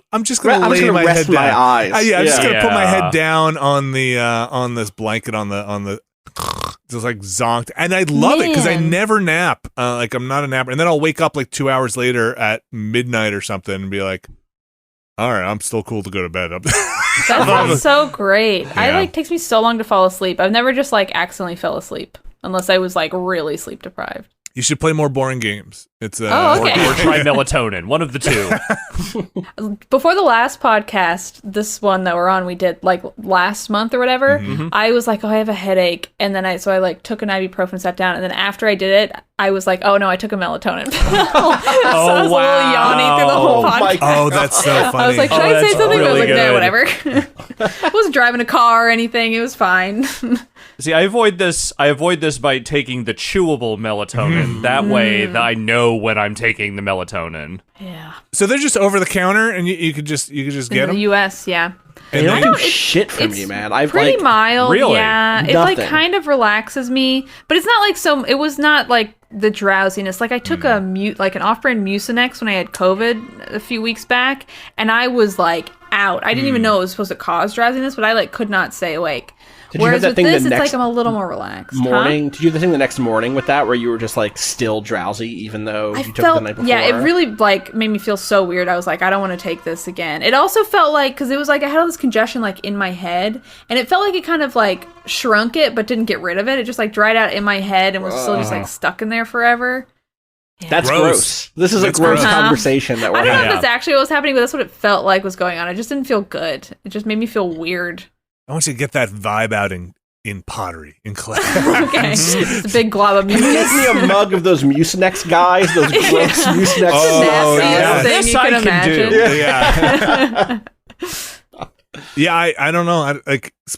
my head rest down. my eyes. I'm just gonna put my Yeah. head down on the on this blanket on the just like zonked, and I love it because I Man. never nap. Like I'm not a napper, and then I'll wake up like 2 hours later at midnight or something and be like, all right, I'm still cool to go to bed. That sounds so great. Yeah. It takes me so long to fall asleep. I've never just like accidentally fell asleep unless I was like really sleep deprived. You should play more boring games. It's Oh, okay. Or try melatonin. One of the two. Before the last podcast, this one that we're on, we did like last month or whatever. I was like, oh, I have a headache, and then I like took an ibuprofen, sat down, and then after I did it, I was like, oh no, I took a melatonin pill. So I was a little yawny through the whole Oh, my podcast. Oh, that's so funny. I was like, should Oh, I say that's something? I was like, really no, good. whatever. I wasn't driving a car or anything. It was fine. See, I avoid this by taking the chewable melatonin. That way that I know when I'm taking the melatonin. Yeah. So they're just over the counter, and you could just get In them. the U.S., yeah. They And don't then- do shit for me, It's man. I've pretty like mild, Really? yeah. It like Nothing. kind of relaxes me, but it's not like it was not like the drowsiness. Like I took an off-brand Mucinex when I had COVID a few weeks back, and I was like out. I didn't even know it was supposed to cause drowsiness, but I like could not stay awake. Did you have Whereas that with thing the this, it's next like I'm a little more relaxed. morning. Did you do the thing the next morning with that where you were just like still drowsy even though I you took felt, it the night before? yeah, it really like made me feel so weird. I was like, I don't want to take this again. It also felt like, because it was like I had all this congestion like in my head, and it felt like it kind of like shrunk it, but didn't get rid of it. It just like dried out in my head and was still just like stuck in there forever. That's Gross. gross. This is That's a gross gross. conversation that we're I don't know having. if that's actually what was happening, but that's what it felt like was going on. It just didn't feel good. It just made me feel weird. I want you to get that vibe out in pottery, in clay. Okay, it's a big glob of Can you mucus. get me a mug of those Mucinex guys? Those gross Mucinex. Oh, Nastiest yeah. thing This you I can can do. imagine. Yeah. Yeah, I don't know.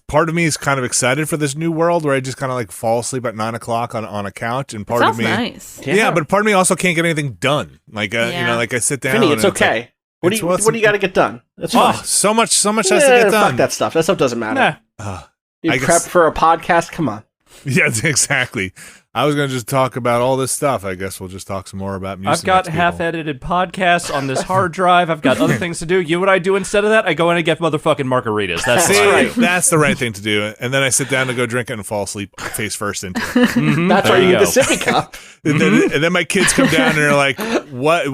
Part of me is kind of excited for this new world where I just kind of like fall asleep at 9 o'clock on a couch, and part Sounds of me, nice. yeah, but part of me also can't get anything done. Like, you Yeah. know, like I sit down. Vinny, and it's okay. like, what do it's- you got to get done? That's oh, fine. so much has to get done. Fuck that stuff. That stuff doesn't matter. Nah. You I prep guess- for a podcast? Come on. Yeah, exactly. I was gonna just talk about all this stuff. I guess we'll just talk some more about music. I've got half-edited podcasts on this hard drive. I've got other things to do. You know what I do instead of that? I go in and get motherfucking margaritas. That's See, what I do. that's the right thing to do. And then I sit down to go drink it and fall asleep face first into it. That's why There you you need the go. sippy cup. And then my kids come down and they're like, why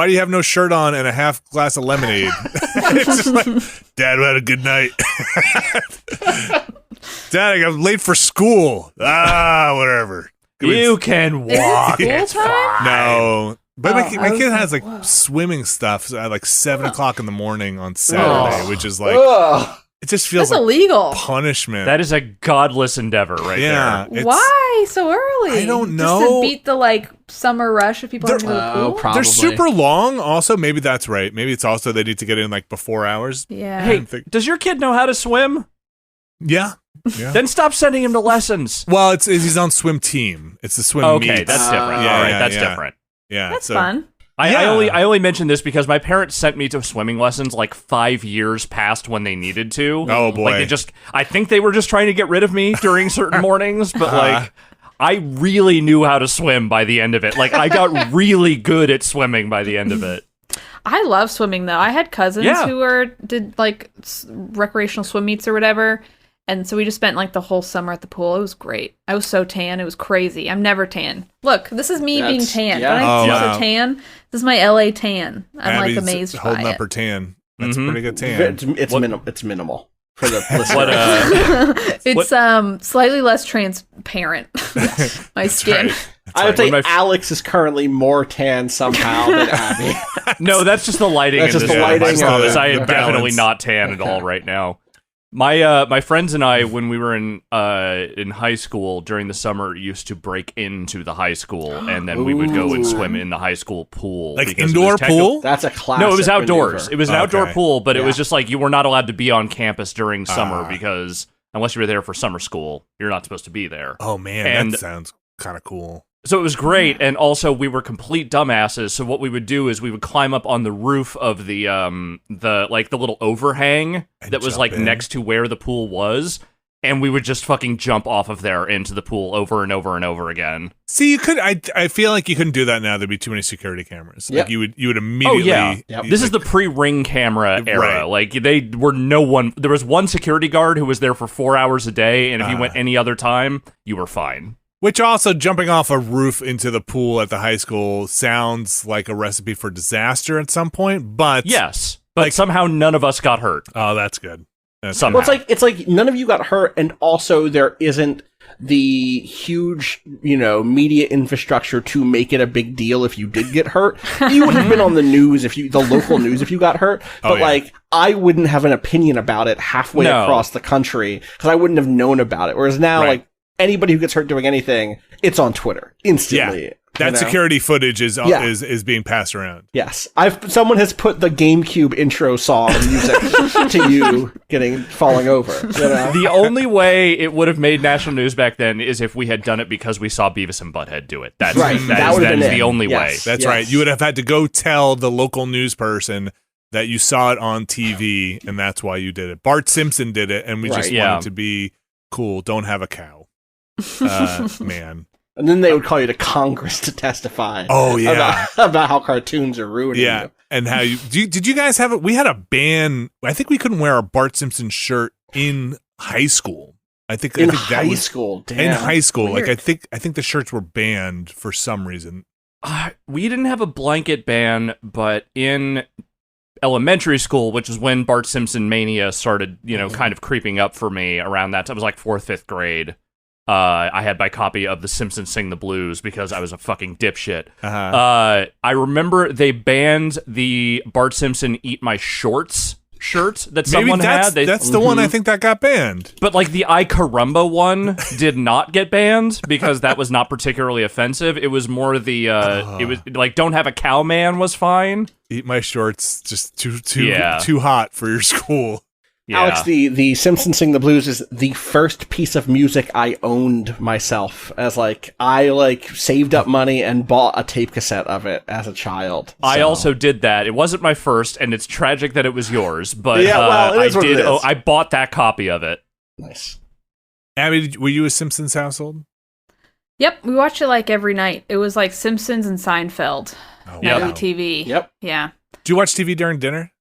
do you have no shirt on and a half glass of lemonade? It's just like, Dad, we had a good night. Dad, I got late for school. Whatever. You can walk. School time? No. But Oh, my I was kid like, has like whoa. swimming stuff at like 7 o'clock in the morning on Saturday, which is like, Ugh. it just feels That's like illegal. punishment. That is a godless endeavor right yeah. there. it's- Why so early? I don't Just know. to beat the like summer rush of people having to go to the pool. probably. They're super long also. Maybe that's right. Maybe it's also they need to get in like before hours. Yeah. Hey, think- does your kid know how to swim? Yeah. Then stop sending him to lessons. Well, he's on swim team. It's the swim Okay, meets. that's different. Yeah, All right, yeah, that's yeah. different. Yeah, That's so- fun. I Yeah. only mention this because my parents sent me to swimming lessons like 5 years past when they needed to. Oh, boy. Like I think they were just trying to get rid of me during certain mornings, but like I really knew how to swim by the end of it. Like I got really good at swimming by the end of it. I love swimming though. I had cousins Yeah. who did like recreational swim meets or whatever. And so we just spent like the whole summer at the pool. It was great. I was so tan. It was crazy. I'm never tan. Look, this is me being That's- tan. yeah. Don't I Oh, feel wow. so tan? This is my LA tan. I'm like Abby's amazed holding by up it. her tan. That's Mhm. a pretty good tan. It's minimal for the listener. What It's slightly less transparent. My skin. right. I would say When my- Alex is currently more tan somehow than Abby. No, that's just the lighting That's in just this the room. lighting I and promise. the- I the am definitely balance. not tan at all right now. My friends and I, when we were in high school during the summer, used to break into the high school, and then we would go and swim in the high school pool. Like because it indoor was pool? That's a classic. No, it was outdoors. maneuver. It was an Okay. outdoor pool, but it was Yeah. just like you were not allowed to be on campus during summer because unless you were there for summer school, you're not supposed to be there. Oh man, And- that sounds kind of cool. So it was great, and also we were complete dumbasses. So what we would do is we would climb up on the roof of the little overhang And that was jump like in. next to where the pool was, and we would just fucking jump off of there into the pool over and over and over again. See, you could. I feel like you couldn't do that now. There'd be too many security cameras. Yep. Like you would immediately. Oh yeah, this is the pre-Ring camera era. Right. Like they were no one. There was one security guard who was there for 4 hours a day, and if you went any other time, you were fine. Which also, jumping off a roof into the pool at the high school sounds like a recipe for disaster at some point. But yes, but somehow none of us got hurt. Oh, that's good. Somehow. Well, it's like none of you got hurt, and also there isn't the huge, media infrastructure to make it a big deal if you did get hurt. You would have been on the news the local news if you got hurt, but I wouldn't have an opinion about it halfway across the country because I wouldn't have known about it. Whereas now, like anybody who gets hurt doing anything, it's on Twitter instantly. Yeah. That security footage is being passed around. Yes, someone has put the GameCube intro song music to you falling over. The only way it would have made national news back then is if we had done it because we saw Beavis and Butthead do it. That's right. That is the only way. That's right. You would have had to go tell the local news person that you saw it on TV, and that's why you did it. Bart Simpson did it, and we just wanted to be cool. Don't have a cow, man. And then they would call you to Congress to testify. Oh yeah, about how cartoons are ruining you. And how did you guys have it? We had a ban. I think we couldn't wear a Bart Simpson shirt in high school. I think high school. Damn. In high school, Weird. like I think the shirts were banned for some reason. We didn't have a blanket ban, but in elementary school, which is when Bart Simpson mania started, kind of creeping up for me around that time. I was like 4th, 5th grade. I had my copy of The Simpsons Sing the Blues because I was a fucking dipshit. I remember they banned the Bart Simpson Eat My Shorts shirt that someone had. That's the one I think that got banned. But like the I Carumba one did not get banned because that was not particularly offensive. It was more it was like Don't Have a Cow Man was fine. Eat My Shorts, just too hot for your school. Yeah. Alex, the Simpsons Sing the Blues is the first piece of music I owned myself. I saved up money and bought a tape cassette of it as a child. So. I also did that. It wasn't my first, and it's tragic that it was yours. But it is what it is. I bought that copy of it. Nice. Abby, were you a Simpsons household? Yep, we watched it like every night. It was like Simpsons and Seinfeld. Oh, Nightly wow. TV. Yep. Yeah. Do you watch TV during dinner?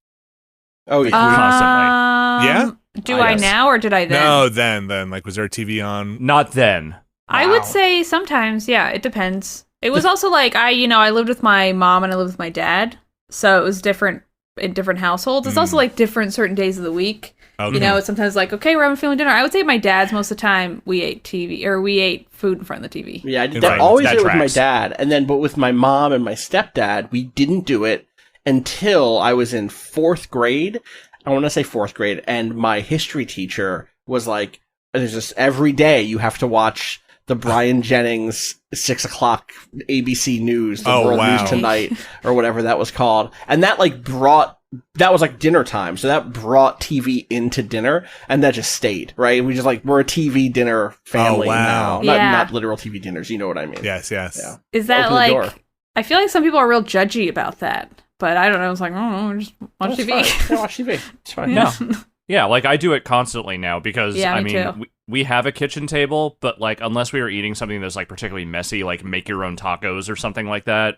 Oh, yeah. Constantly. Do I now or did I then? No, then. Like, was there a TV on? Not then. I would say sometimes, yeah, it depends. It was also like, I lived with my mom and I lived with my dad, so it was different in different households. It's also like different certain days of the week. Okay. It's sometimes like, okay, we're having family dinner. I would say my dad's most of the time we ate food in front of the TV. Yeah, I did Right. always That did it with my tracks. dad, but with my mom and my stepdad, we didn't do it until I was in 4th grade. I want to say 4th grade, and my history teacher was like, "There's just every day you have to watch the Brian Jennings 6 o'clock ABC News, the World News Tonight, or whatever that was called," and that was like dinner time, so that brought TV into dinner, and that just stayed, right? We just we're a TV dinner family now, not literal TV dinners. You know what I mean? Yes. Yeah. Is that Open the door. I feel like some people are real judgy about that, but I don't know. It's like, oh, just watch TV. Yeah, watch TV. It's fine. No. Yeah, like I do it constantly now because Yeah, I me mean too. we have a kitchen table, but like unless we are eating something that's like particularly messy, like make your own tacos or something like that,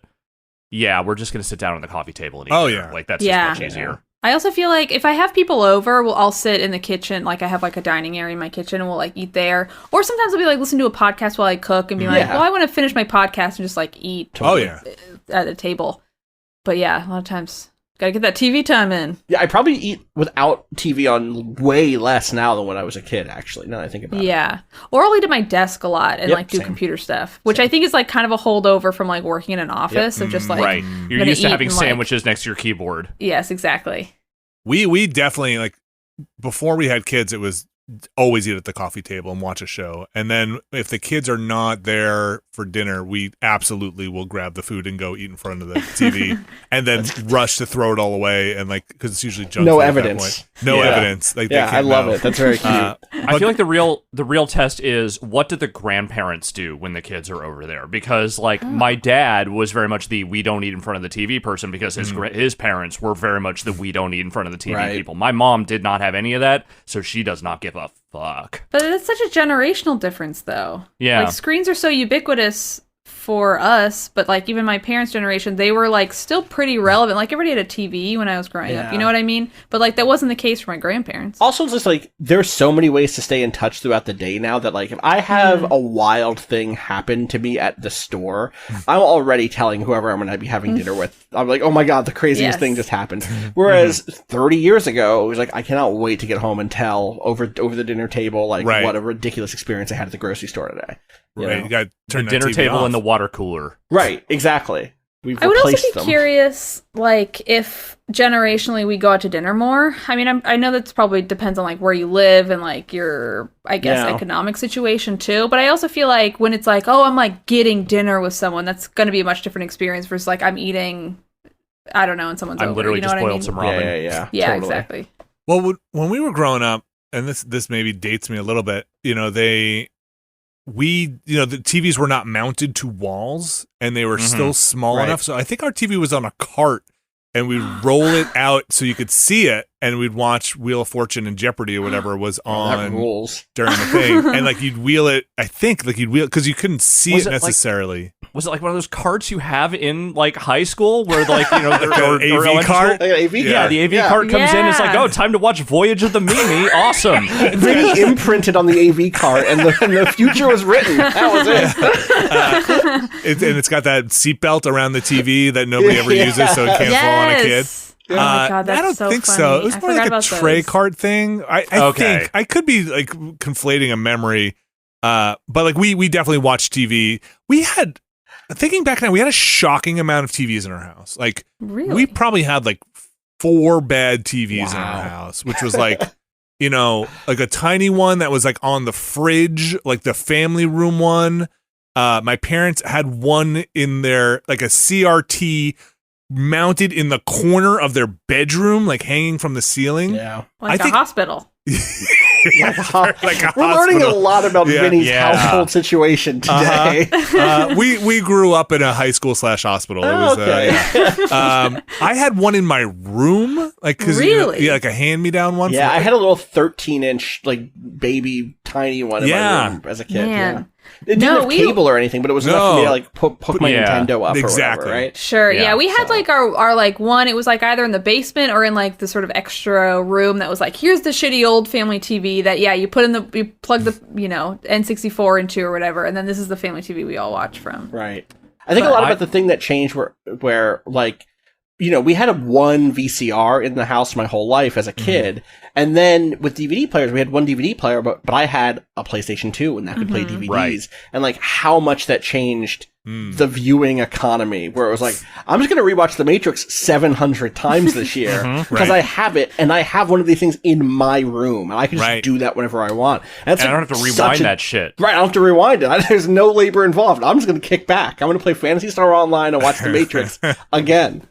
yeah, we're just gonna sit down on the coffee table and eat. Oh, dinner. yeah. Like that's Yeah. just much easier. I also feel like if I have people over, I'll sit in the kitchen. Like I have like a dining area in my kitchen and we'll like eat there. Or sometimes I'll be like listen to a podcast while I cook and be like, well, I want to finish my podcast and just like eat Oh yeah. at the table. But yeah, a lot of times gotta get that TV time in. Yeah, I probably eat without TV on way less now than when I was a kid, actually, now that I think about it. Yeah. Or I'll eat at my desk a lot and Yep, like do same. computer stuff, which I think is like kind of a holdover from like working in an office of just like, Right. You're gonna used to eat having and, like- sandwiches next to your keyboard. yes, exactly. We definitely, like, before we had kids, it was always eat at the coffee table and watch a show. And then if the kids are not there for dinner, we absolutely will grab the food and go eat in front of the TV and then rush to throw it all away. And like, because it's usually junk No food at that evidence. point. No Yeah. evidence. Like, they Yeah, can't I love know. it. That's very cute. I feel like the real test is what do the grandparents do when the kids are over there? Because like my dad was very much the we don't eat in front of the TV person because his parents were very much the we don't eat in front of the TV Right. people. My mom did not have any of that, so she does not give the fuck? But that's such a generational difference, though. Yeah. Like, screens are so ubiquitous for us, but like even my parents' generation, they were like still pretty relevant. Like everybody had a TV when I was growing up, you know what I mean? But like that wasn't the case for my grandparents. Also, it's just like there's so many ways to stay in touch throughout the day now that like if I have a wild thing happen to me at the store, I'm already telling whoever I'm going to be having dinner with. I'm like, oh my god, the craziest thing just happened. Whereas 30 years ago, it was like I cannot wait to get home and tell over the dinner table like what a ridiculous experience I had at the grocery store today. You got to turn the dinner TV table off. and the water cooler. Right, exactly. I would also be curious, like, if generationally we go out to dinner more. I mean, I know that's probably depends on, like, where you live and, like, your, I guess, economic situation, too. But I also feel like when it's like, oh, I'm, like, getting dinner with someone, that's going to be a much different experience versus, like, I'm eating, I don't know, and someone's I'm over. literally You know just what I boiled mean? some ramen. Yeah, totally. exactly. Well, when we were growing up, and this maybe dates me a little bit, the TVs were not mounted to walls and they were still small enough. So I think our TV was on a cart and we'd roll it out so you could see it and we'd watch Wheel of Fortune and Jeopardy or whatever was on during the thing. And like you'd wheel it, I think like you'd wheel it because you couldn't see it necessarily. Was it like one of those carts you have in like high school where like, or AV cart? Yeah, the AV cart comes in. It's like, oh, time to watch Voyage of the Mimi. Awesome. Really imprinted on the AV cart and the future was written. That was it. And it's got that seatbelt around the TV that nobody ever uses so it can't fall on a kid. Oh my god, that's I don't so think funny. so. It was more like a tray those. cart thing. I think I could be like conflating a memory, but like we definitely watched TV. We had, thinking back now, we had a shocking amount of TVs in our house. Like we probably had like 4 bad TVs in our house, which was like like a tiny one that was like on the fridge, like the family room one. My parents had one in their like a CRT mounted in the corner of their bedroom, like hanging from the ceiling. Yeah, like a hospital. We're learning a lot about Vinny's household situation today. We grew up in a high school / hospital. It was, I had one in my room, like like a hand-me-down one. Yeah, I had a little 13-inch like baby tiny one in my room as a kid. Man. Yeah. It didn't have cable or anything, but it was enough for me to like hook my Nintendo up or whatever, right? Sure, we had like our like one, it was like either in the basement or in like the sort of extra room that was like, here's the shitty old family TV that you put in you plug the N64 into or whatever, and then this is the family TV we all watch from. Right. I think a lot about the thing that changed where like we had one VCR in the house my whole life as a kid. And then with DVD players, we had one DVD player, but I had a PlayStation 2 and that could play DVDs. Right. And like how much that changed the viewing economy, where it was like, I'm just going to rewatch The Matrix 700 times this year because I have it and I have one of these things in my room and I can just do that whenever I want. And I don't have to rewind that shit. Right, I don't have to rewind it. There's no labor involved. I'm just going to kick back. I'm going to play Phantasy Star Online and watch The Matrix again.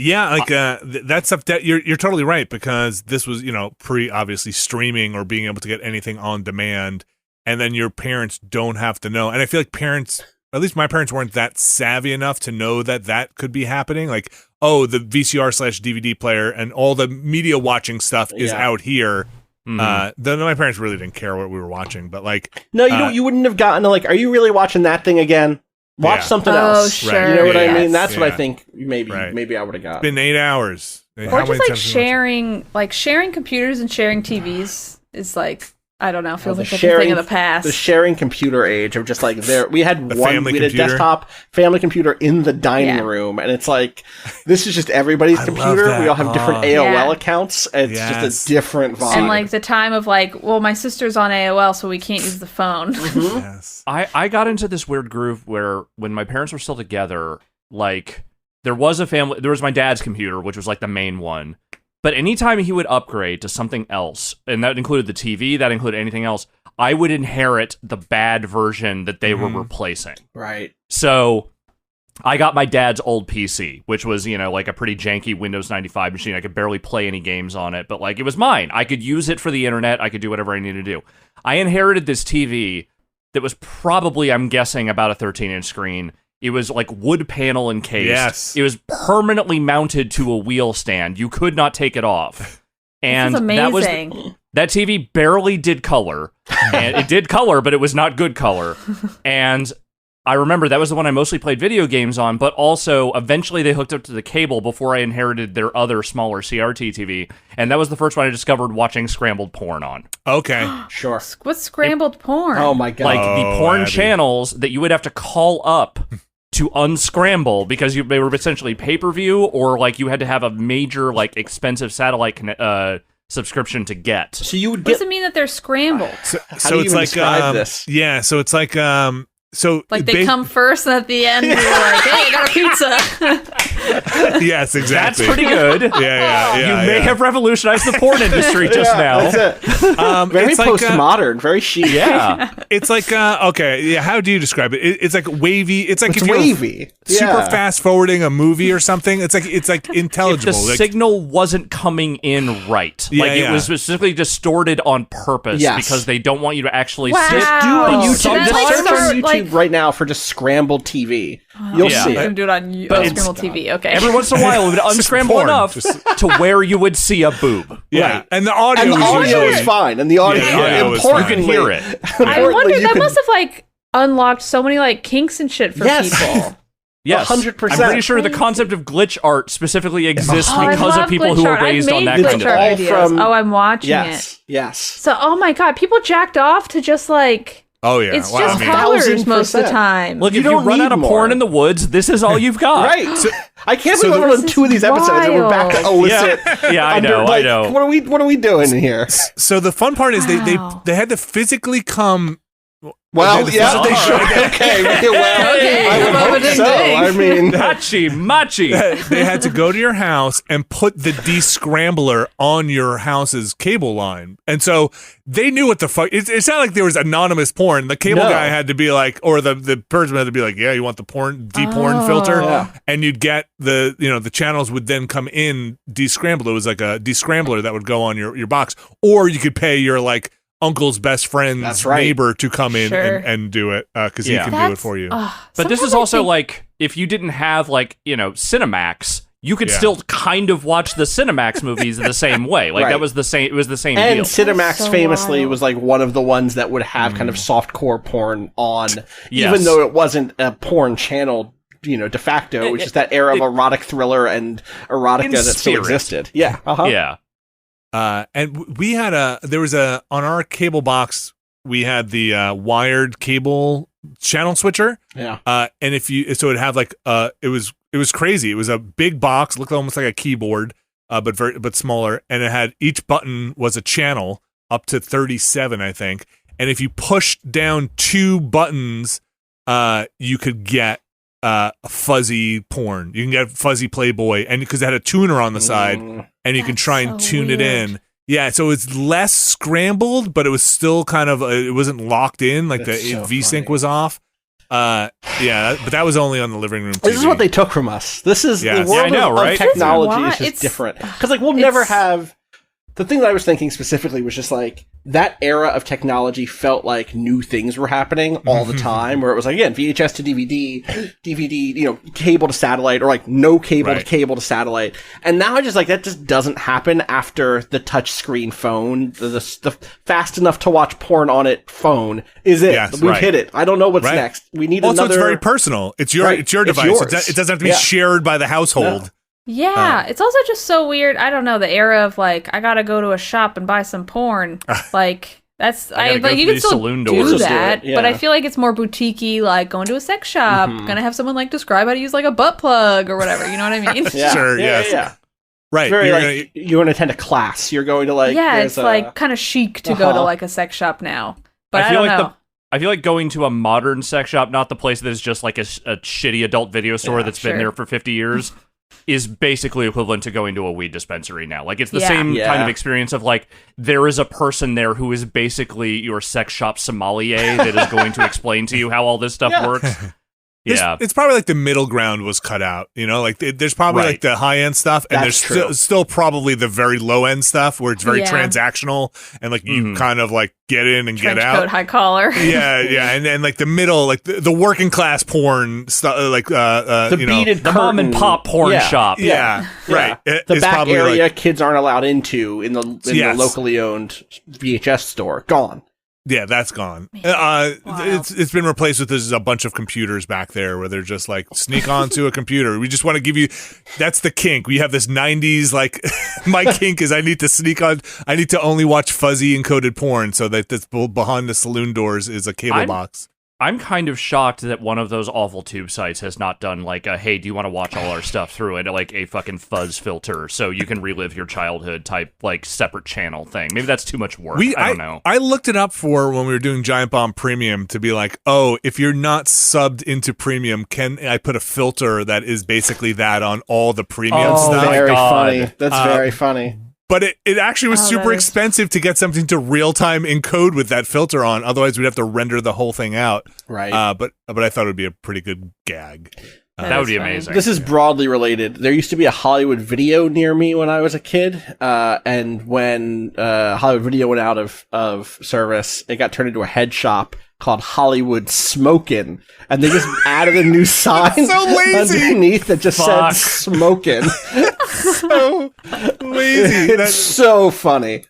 Yeah, like that stuff. That you're totally right, because this was pre obviously streaming or being able to get anything on demand, and then your parents don't have to know. And I feel like parents, at least my parents, weren't that savvy enough to know that could be happening. Like, oh, the VCR / DVD player and all the media watching stuff is out here. My parents really didn't care what we were watching, but like, no, you wouldn't have gotten to like, are you really watching that thing again? Watch something else. Sure. Right. You know what I mean? That's what I think maybe I would have got. It's been 8 hours. Or just like sharing computers and sharing TVs is like, I don't know, feels like a thing of the past. The sharing computer age of just like we had a desktop family computer in the dining room, and it's like, this is just everybody's computer. We all have different AOL accounts. It's just a different vibe. And like the time of like, well, my sister's on AOL, so we can't use the phone. Yes. I got into this weird groove where when my parents were still together, like there was my dad's computer, which was like the main one. But anytime he would upgrade to something else, and that included the TV, that included anything else, I would inherit the bad version that they were replacing. Right. So I got my dad's old PC, which was, like a pretty janky Windows 95 machine. I could barely play any games on it, but like it was mine. I could use it for the internet. I could do whatever I needed to do. I inherited this TV that was probably, I'm guessing, about a 13-inch screen. It was like wood panel encased. Yes. It was permanently mounted to a wheel stand. You could not take it off. And this is amazing. That TV barely did color. And it did color, but it was not good color. And I remember that was the one I mostly played video games on, but also eventually they hooked up to the cable before I inherited their other smaller CRT TV. And that was the first one I discovered watching scrambled porn on. Okay. Sure. What's scrambled porn? Oh my god. Like the porn Abby. channels that you would have to call up to unscramble because they were essentially pay-per-view, or like you had to have a major like expensive satellite subscription to get. So you would What get does it mean that they're scrambled? So How do you it's even like describe this? Yeah, so it's like so Like they come first, and at the end you're like, "Hey, I got a pizza." Yes, That's exactly. pretty good. Yeah. You may have revolutionized the porn industry just now. That's it. Very it's like, postmodern, very chic. Yeah. It's like okay, yeah. How do you describe it? It's like wavy. It's like It's if you're wavy. super Yeah. fast forwarding a movie or something. It's like If intelligible. the Like, signal wasn't coming in right. Yeah, Like it yeah. was specifically distorted on purpose Yes. because they don't want you to actually Wow. sit. Do a Oh, YouTube so that's like search start, on YouTube like- right now for just scrambled TV. You'll Yeah. see I'm it. gonna do it on scrambled TV. Okay. Every once in a while, it would unscramble porn, enough just- to where you would see a boob. yeah, Right. and the audio And the is audio usually is fine. And the audio, Yeah, the audio is fine. importantly, You can hear it. I importantly, wonder you that can- must have like unlocked so many like kinks and shit for Yes. people. Yes, 100%. I'm pretty sure the concept of glitch art specifically exists Oh, I because love of people glitch who are art. I've raised on made that glitch kind of art all thing. videos. from- Oh, I'm watching it. Yes, yes. So, oh my god, people jacked off to just like Oh yeah, it's wow, just I mean, colors most of the 1000%. time. Look, You if you don't run need out of more. porn in the woods, this is all you've got. Right. I can't so believe we're this on is 2 of these episodes and we're back to wild. illicit. Yeah, I know, like, I know. What are we doing here? so the fun part is Wow. they had to physically come. Well, They- yeah, they all sure. right. Okay, well, Okay, I would above hope it so. ding. I mean, Hachi machi. They had to go to your house and put the descrambler on your house's cable line, and so they knew what the fuck. It's not like there was anonymous porn. The cable No. guy had to be like, or the person had to be like, yeah, you want the porn de-porn filter, Yeah. and you'd get the channels would then come in descrambled. It was like a descrambler that would go on your box, or you could pay your like uncle's best friend's That's right. neighbor to come in Sure. and do it because Yeah. he can do it for you. But this is also like, if you didn't have like, Cinemax, you could Yeah. still kind of watch the Cinemax movies the same way. Like Right. that was the same. It was the same and deal. Cinemax so famously wild. was like one of the ones that would have kind of softcore porn on, Yes. even though it wasn't a porn channel. De facto, it was just that era of erotic thriller and erotica In that still spirit. existed. Yeah, Yeah. And we had on our cable box, we had the wired cable channel switcher. yeah. And so it'd have like, it was crazy. It was a big box, looked almost like a keyboard, but smaller. And it had, each button was a channel up to 37, I think. And if you pushed down 2 buttons, you could get, fuzzy porn. You can get fuzzy Playboy, and because it had a tuner on the side, and you can That's try and so tune it weird. in. Yeah, so it's less scrambled, but it was still kind of it wasn't locked in, like That's the so V-Sync funny. was off. But that was only on the living room TV. This is what they took from us. This is Yes. the world Yeah, I know, of right? technology Why- is just it's- different. Because like we'll never it's- have. The thing that I was thinking specifically was just like that era of technology felt like new things were happening all the time. Where it was like again VHS to DVD, cable to satellite, or like no cable to Right. cable to satellite. And now I just like that just doesn't happen after the touch screen phone, the fast enough to watch porn on it phone is it. Yes, We've right. hit it. I don't know what's Right. next. We need Also, another. it's very personal. It's your Right. it's your It's device. yours. It doesn't have to be Yeah. shared by the household. Yeah, it's also just so weird. I don't know, the era of like I gotta go to a shop and buy some porn. Like that's gotta go like you through can these still saloon do doors. Just do that, it, but I yeah. feel like it's more boutiquey, like going to a sex shop, gonna have someone like describe how to use like a butt plug or whatever. You know what I mean? Yeah. Sure, Yeah, yes. yeah. Right. Very You're like you're going to attend a class. You're going to like yeah, there's it's like kind of chic to go to Uh-huh. like a sex shop now. But I, feel don't like know. I feel like going to a modern sex shop, not the place that is just like a shitty adult video store Yeah, that's sure. been there for 50 years, is basically equivalent to going to a weed dispensary now. Like, it's the Yeah. same Yeah. kind of experience of, like, there is a person there who is basically your sex shop sommelier that is going to explain to you how all this stuff Yeah. works. Yeah. It's probably like the middle ground was cut out, you know, like there's probably Right. like the high end stuff and That's there's true. still probably the very low end stuff where it's very Yeah. transactional and like you kind of like get in and Trench get coat, out. high collar. Yeah. And like the middle, like the working class porn stuff, like, The you know, beaded The mom and curtain. pop porn Yeah. shop. yeah, right. The It's back probably area like, kids aren't allowed into in the Yes. locally owned VHS store. Gone. yeah, that's gone. It's been replaced with there's a bunch of computers back there where they're just like sneak onto a computer. We just want to give you that's the kink. We have this 90s like my kink is I need to sneak on. I need to only watch fuzzy encoded porn so that this behind the saloon doors is a cable box. I'm kind of shocked that one of those awful tube sites has not done like a, hey, do you want to watch all our stuff through it, like a fucking fuzz filter so you can relive your childhood type, like, separate channel thing. Maybe that's too much work. I don't know. I looked it up for when we were doing Giant Bomb Premium to be like, oh, if you're not subbed into Premium, can I put a filter that is basically that on all the premium Oh, stuff? my Very God. funny. That's very funny. But it actually was Oh, super that is- expensive to get something to real time encode with that filter on. Otherwise, we'd have to render the whole thing out. Right. But I thought it would be a pretty good gag. That would is be funny. amazing. This is broadly related. There used to be a Hollywood Video near me when I was a kid, and when Hollywood Video went out of service, it got turned into a head shop called Hollywood Smokin', and they just added a new sign so lazy. underneath that just Fuck. said Smokin'. So lazy. It's so funny.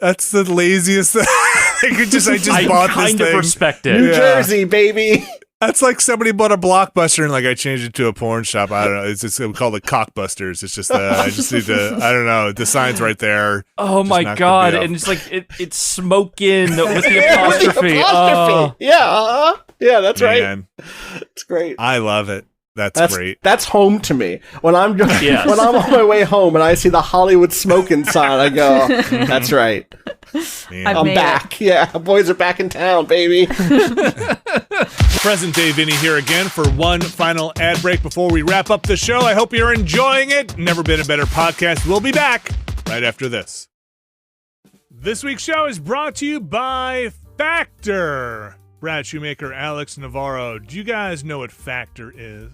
That's the laziest thing. I just I bought this kind of thing. respect New it. Jersey, baby. That's like somebody bought a Blockbuster and like I changed it to a porn shop. I don't know. It's just called it Cockbusters. It's just I just need to. I don't know. The sign's right there. Oh Just my knock the god! beat off. And it's like it's smoking with the With the apostrophe. apostrophe. Yeah, that's right. Man, It's great. I love it. That's great. That's home to me. When I'm Yes. when I'm on my way home and I see the Hollywood Smokin' sign, I go, "That's right. Man. I've I'm made back. Yeah, boys are back in town, baby." Present day Vinny here again for one final ad break before we wrap up the show. I hope you're enjoying it. Never been a better podcast. We'll be back right after this. This week's show is brought to you by Factor. Brad Shoemaker, Alex Navarro. Do you guys know what Factor is?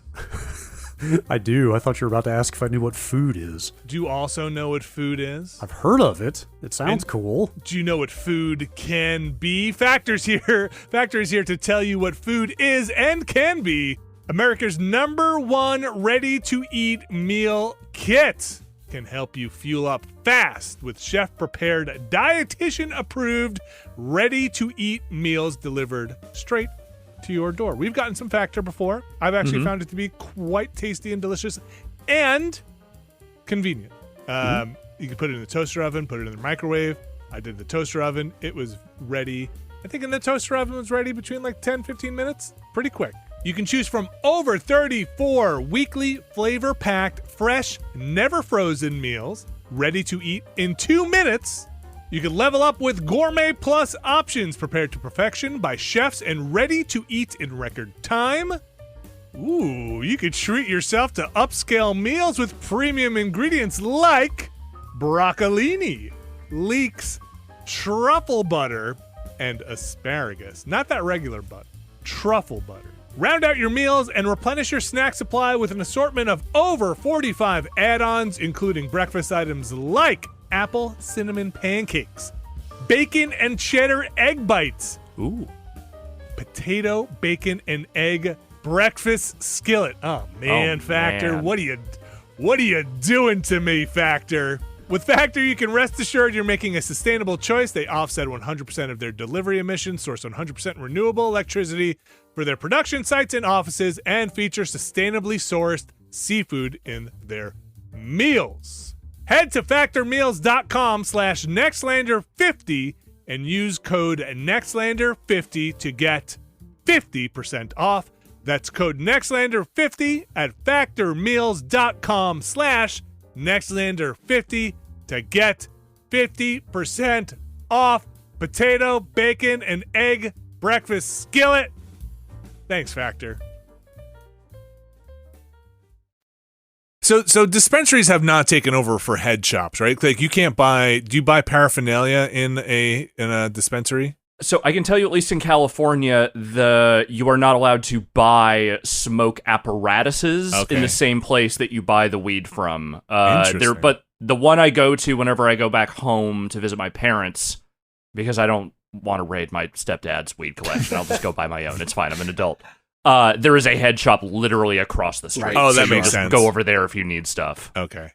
I do. I thought you were about to ask if I knew what food is. Do you also know what food is? I've heard of it. It sounds cool. Do you know what food can be? Factor's here. Factor is here to tell you what food is and can be. America's #1 ready-to-eat meal kit can help you fuel up fast with chef-prepared, dietitian-approved, ready-to-eat meals delivered straight to your door. We've gotten some Factor before. I've actually found it to be quite tasty and delicious and convenient. You can put it in the toaster oven, put it in the microwave. I did the toaster oven. It was ready. I think in the toaster oven it was ready between like 10, 15 minutes. Pretty quick. You can choose from over 34 weekly flavor-packed, fresh, never frozen meals, ready to eat in 2 minutes. You can level up with Gourmet Plus options prepared to perfection by chefs and ready to eat in record time. Ooh, you could treat yourself to upscale meals with premium ingredients like broccolini, leeks, truffle butter, and asparagus. Not that regular butter, truffle butter. Round out your meals and replenish your snack supply with an assortment of over 45 add-ons, including breakfast items like apple cinnamon pancakes, bacon and cheddar egg bites, potato, bacon, and egg breakfast skillet. Oh man, Oh, Factor, man. what are you doing to me, Factor? With Factor, you can rest assured you're making a sustainable choice. They offset 100% of their delivery emissions, source 100% renewable electricity for their production sites and offices, and feature sustainably sourced seafood in their meals. Head to factormeals.com/Nextlander50 and use code Nextlander50 to get 50% off. That's code Nextlander50 at factormeals.com/Nextlander50 to get 50% off potato, bacon, and egg breakfast skillet. Thanks, Factor. So dispensaries have not taken over for head shops, right? Like you can't buy. Do you buy paraphernalia in a dispensary? So I can tell you, at least in California, you are not allowed to buy smoke apparatuses in the same place that you buy the weed from. But the one I go to whenever I go back home to visit my parents, because I don't want to raid my stepdad's weed collection, I'll just go buy my own. It's fine. I'm an adult. There is a head shop literally across the street. Right. Oh, so that you makes just sense. Go over there if you need stuff. Okay.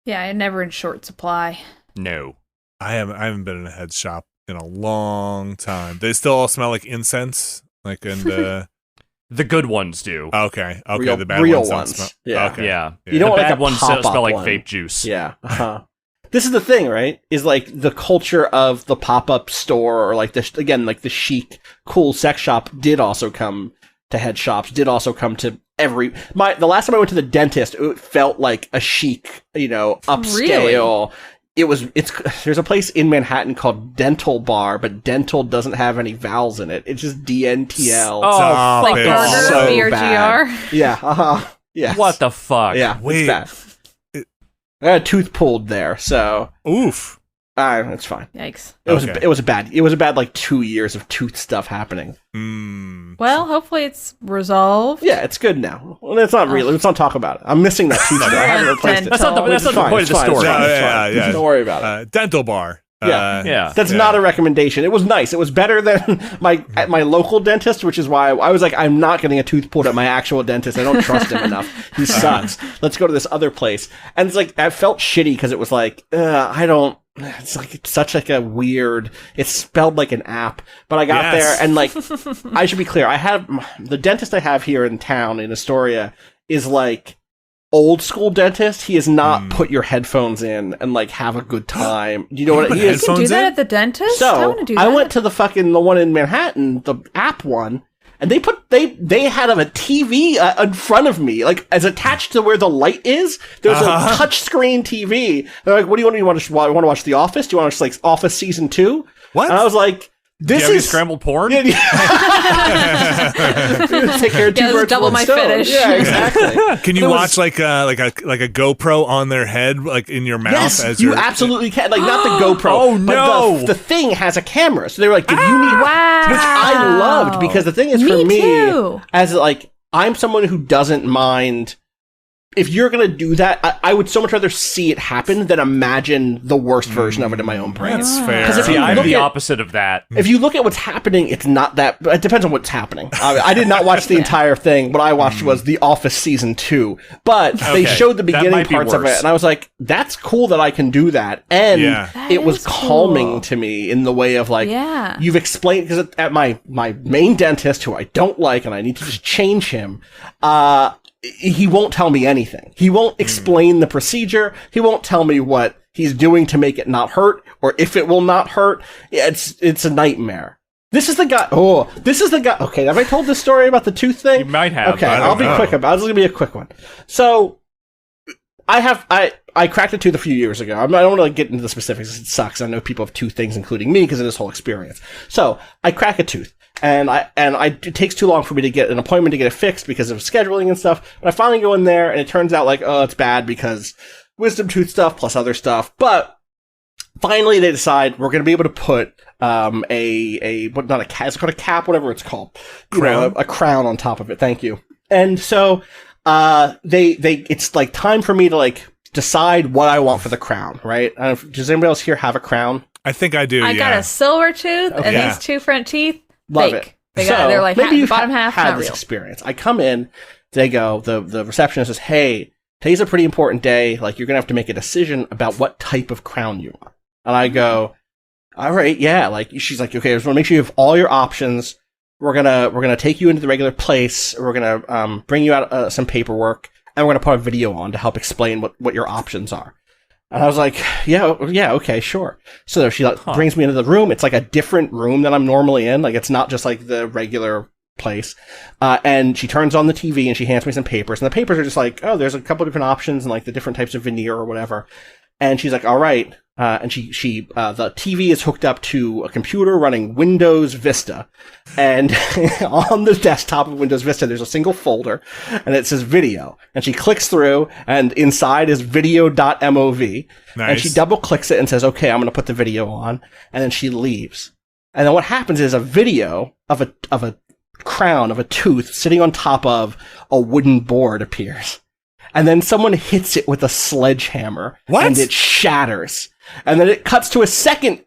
Yeah, I'm never in short supply. No. I haven't been in a head shop in a long time. They still all smell like incense, like the good ones do. Okay, Real- the bad real ones don't ones. smell. Yeah. Okay. Yeah. You don't the want, like, bad a ones pop-up smell like one. vape juice. Yeah. Uh-huh. This is the thing, right? Is like the culture of the pop-up store, or like the chic, cool sex shop did also come to head shops, did also come to the last time I went to the dentist, it felt like a chic, upscale. Really? There's a place in Manhattan called Dental Bar, but dental doesn't have any vowels in it. It's just DNTL. Oh, Like it's Garner, so BRGR. bad. Yeah, yeah. What the fuck? Yeah, Wait. it's bad. I got a tooth pulled there, so Oof. it's fine. Yikes. It was a bad like 2 years of tooth stuff happening. Well, hopefully it's resolved. Yeah, it's good now. Well, it's not real. Let's not talk about it. I'm missing that tooth. I haven't replaced it. That's not the Which is point fine, of it's the fine, story. it's fine, it's Yeah, fine. yeah. Don't worry about it. Dental bar. Yeah. Yeah. That's not a recommendation. It was nice. It was better than at my local dentist, which is why I was like, I'm not getting a tooth pulled at my actual dentist. I don't trust him enough. He sucks. Let's go to this other place. And it's like, I felt shitty because it was like, it's like, it's such like a weird, it's spelled like an app, but I got there and like, I should be clear. The dentist I have here in town in Astoria is like, old school dentist. He is not put your headphones in and like have a good time. Do you know what he is? You can do Headphones that in? at the dentist? I So want to do that. I went to the one in Manhattan, the app one, and they had a TV in front of me, like as attached to where the light is. There's a touch screen TV. They're like, "What do you want? Do you want to watch The Office? Do you want to watch like Office season 2?" What? And I was like, Do you "This have any is scrambled porn? Take care of two Yeah, birds, double one my stone. fetish. Yeah, exactly. Can you There was- watch like a GoPro on their head, like in your mouth? Yes, as you you're- absolutely can. Like, not the GoPro. Oh, but no. the thing has a camera. So they were like, if you need... Wow. Which I loved, because the thing is, Me for me, too. as like, I'm someone who doesn't mind... If you're going to do that, I would so much rather see it happen than imagine the worst version of it in my own brain. That's fair. 'Cause if See, you I'm look the at- opposite of that. If you look at what's happening, it's not that... It depends on what's happening. I did not watch the entire thing. What I watched was The Office Season 2. But they Okay, showed the that beginning might be parts of it, worse. and I was like, that's cool that I can do that. And Yeah. That it was is calming cool. to me in the way of like, Yeah. you've explained... Because at my main dentist, who I don't like, and I need to just change him... he won't tell me anything. He won't explain the procedure. He won't tell me what he's doing to make it not hurt, or if it will not hurt. It's a nightmare. This is the guy. Okay, have I told this story about the tooth thing? You might have. Okay, I don't I'll be know. quick about it. This is gonna be a quick one. So, I cracked a tooth a few years ago. I don't want to get into the specifics. It sucks. I know people have tooth things, including me, because of this whole experience. So, I crack a tooth. And it takes too long for me to get an appointment to get it fixed because of scheduling and stuff. But I finally go in there, and it turns out like, oh, it's bad because wisdom tooth stuff plus other stuff. But finally, they decide we're going to be able to put not a cap, it's called a cap, whatever it's called, a crown on top of it. Thank you. And so it's like time for me to like decide what I want for the crown, right? Does anybody else here have a crown? I think I do. I got a silver tooth, and Okay. these two front teeth, Love fake. it. They're like maybe the you've bottom half, had not this real. experience. I come in, they go, the receptionist says, "Hey, today's a pretty important day. Like, you're gonna have to make a decision about what type of crown you want." And I go, "All right, yeah." Like, she's like, "Okay, I just want to make sure you have all your options. We're gonna take you into the regular place. We're gonna bring you out some paperwork, and we're gonna put a video on to help explain what your options are." And I was like, yeah, okay, sure. So she brings me into the room. It's like a different room than I'm normally in. Like, it's not just like the regular place. And she turns on the TV and she hands me some papers. And the papers are just like, oh, there's a couple different options and like the different types of veneer or whatever. And she's like, all right. And the TV is hooked up to a computer running Windows Vista. And on the desktop of Windows Vista, there's a single folder and it says video. And she clicks through and inside is video.mov. Nice. And she double clicks it and says, okay, I'm going to put the video on. And then she leaves. And then what happens is a video of a crown of a tooth sitting on top of a wooden board appears. And then someone hits it with a sledgehammer. What? And it shatters. And then it cuts to a second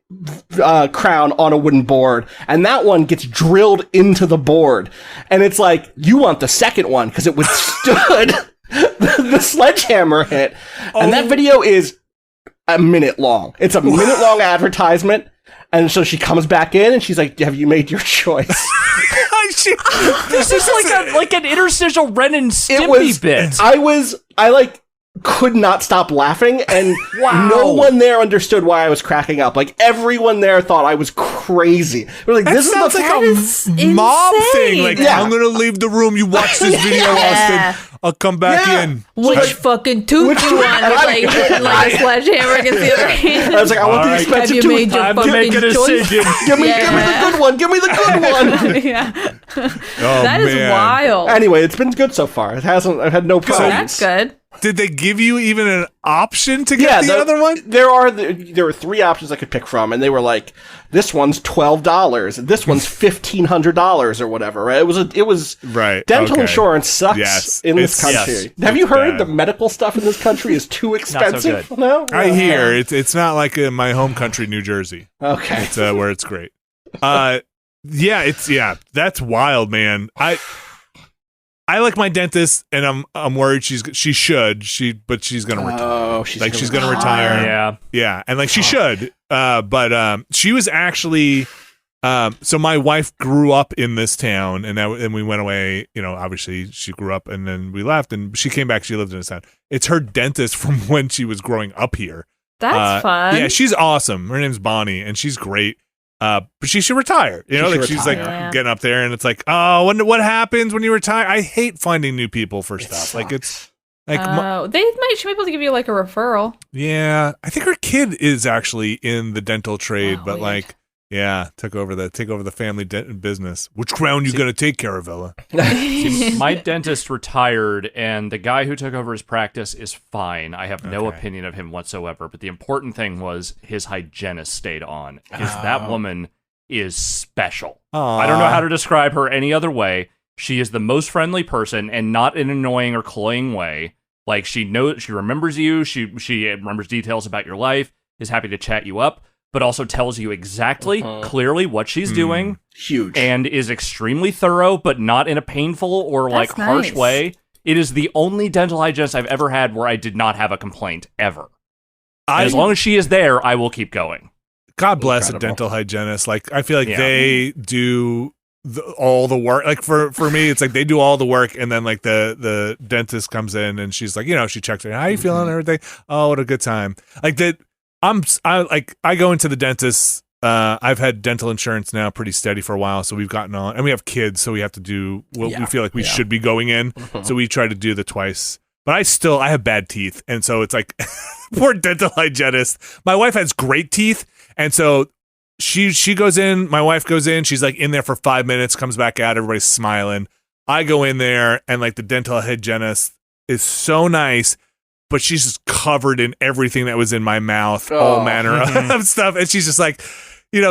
crown on a wooden board, and that one gets drilled into the board. And it's like, you want the second one because it withstood the sledgehammer hit. And that video is a minute long. It's a minute long advertisement. And so she comes back in and she's like, have you made your choice? This is like an interstitial Ren and Stimpy bit. I could not stop laughing, and no one there understood why I was cracking up. Like, everyone there thought I was crazy. They're like, this sounds is like a mob thing. Like, Yeah. I'm gonna leave the room. You watch this video, Austin. I'll come back in. Which fucking tooth you want? Like a sledgehammer against the other hand. I was like, I want the Have expensive you tooth. made your I'm fucking making a choice? decision. Give me the good one. Give me the good one. Yeah. Oh, That is man. wild. Anyway, it's been good so far. I've had no problems. That's good. Did they give you even an option to get the other one? There were 3 options I could pick from, and they were like, this one's $12, and this one's $1,500 or whatever. Right? It was Right. Dental okay. insurance sucks in this It's- country. yes, Have you it's heard bad. the medical stuff in this country is too expensive? good. No, I hear it's not like in my home country, New Jersey. Okay. It's where it's great. That's wild, man. I like my dentist, and I'm worried but she's gonna retire. Oh, She's gonna retire. Yeah, and she should. But she was actually. So my wife grew up in this town, and we went away. You know, obviously she grew up, and then we left, and she came back. She lived in this town. It's her dentist from when she was growing up here. That's fun. Yeah, she's awesome. Her name's Bonnie, and she's great. But she should retire. You know, she's getting up there, and it's like, oh, what happens when you retire? I hate finding new people for stuff. Sucks. Like it's like should be able to give you like a referral. yeah. I think her kid is actually in the dental trade, Oh, but weird. took over the family business. Which crown you gonna take care of, Ella? My dentist retired, and the guy who took over his practice is fine. I have no opinion of him whatsoever. But the important thing was his hygienist stayed on, because that woman is special. I don't know how to describe her any other way. She is the most friendly person, and not in an annoying or cloying way. Like, she remembers you. She remembers details about your life. Is happy to chat you up, but also tells you exactly, clearly what she's doing. Huge. And is extremely thorough, but not in a painful or That's harsh nice. way. It is the only dental hygienist I've ever had where I did not have a complaint, ever. As long as she is there, I will keep going. God bless Incredible. a dental hygienist. Like, I feel like Yeah. they do all the work. Like for me, it's like they do all the work, and then like the dentist comes in, and she's like, she checks it. How you feeling? And everything. Oh, what a good time. Like that. I go into the dentist. I've had dental insurance now pretty steady for a while, so we've gotten on, and we have kids, so we have to do what we feel like we should be going in. So we try to do the twice. But I have bad teeth, and so it's like poor dental hygienist. My wife has great teeth, and so she goes in. My wife goes in. She's like in there for 5 minutes, comes back out. Everybody's smiling. I go in there, and like the dental hygienist is so nice, but she's just covered in everything that was in my mouth, all manner of stuff, and she's just like,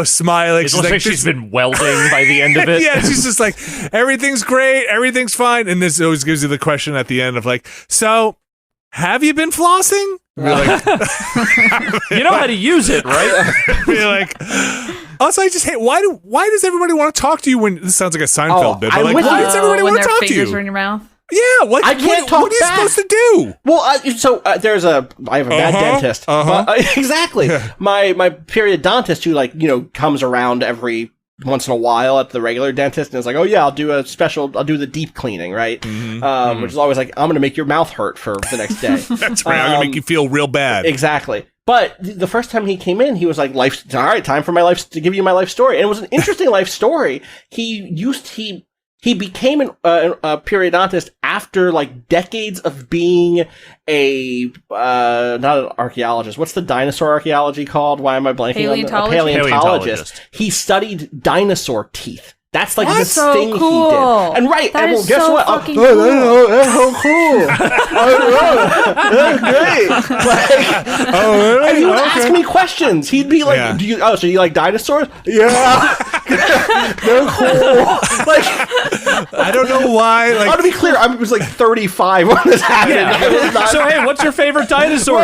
smiling. It looks like she's been welding by the end of it. Yeah, she's just like, everything's great, everything's fine. And this always gives you the question at the end of like, so have you been flossing? We're like, You know how to use it, right? we're like, also, I just hate, why does everybody want to talk to you when, this sounds like a Seinfeld bit, but like, why does everybody when want to their talk to fingers you? are in your mouth? Yeah, what? I can't talk What are you back. supposed to do? Well, I have a bad dentist. But, exactly. My periodontist who comes around every once in a while at the regular dentist and is like, oh yeah, I'll do the deep cleaning, right? Which is always like, I'm going to make your mouth hurt for the next day. That's right. I'm gonna make you feel real bad. Exactly. But the first time he came in, he was like, all right, time for to give you my life story. And it was an interesting life story. He became a periodontist after like decades of being not an archaeologist. What's the dinosaur archaeology called? Why am I blanking on Paleontologist? a paleontologist? Paleontologist. He studied dinosaur teeth That's like That's the so thing cool. he did. And right, That and well, is guess so what? fucking That's so cool. Like, Oh, really? and he would ask me questions. He'd be like, Yeah. so you like dinosaurs? Yeah. They're cool. Like, I don't know why. Like, to be clear, I was like 35 when this happened. I was not- So hey, what's your favorite dinosaur?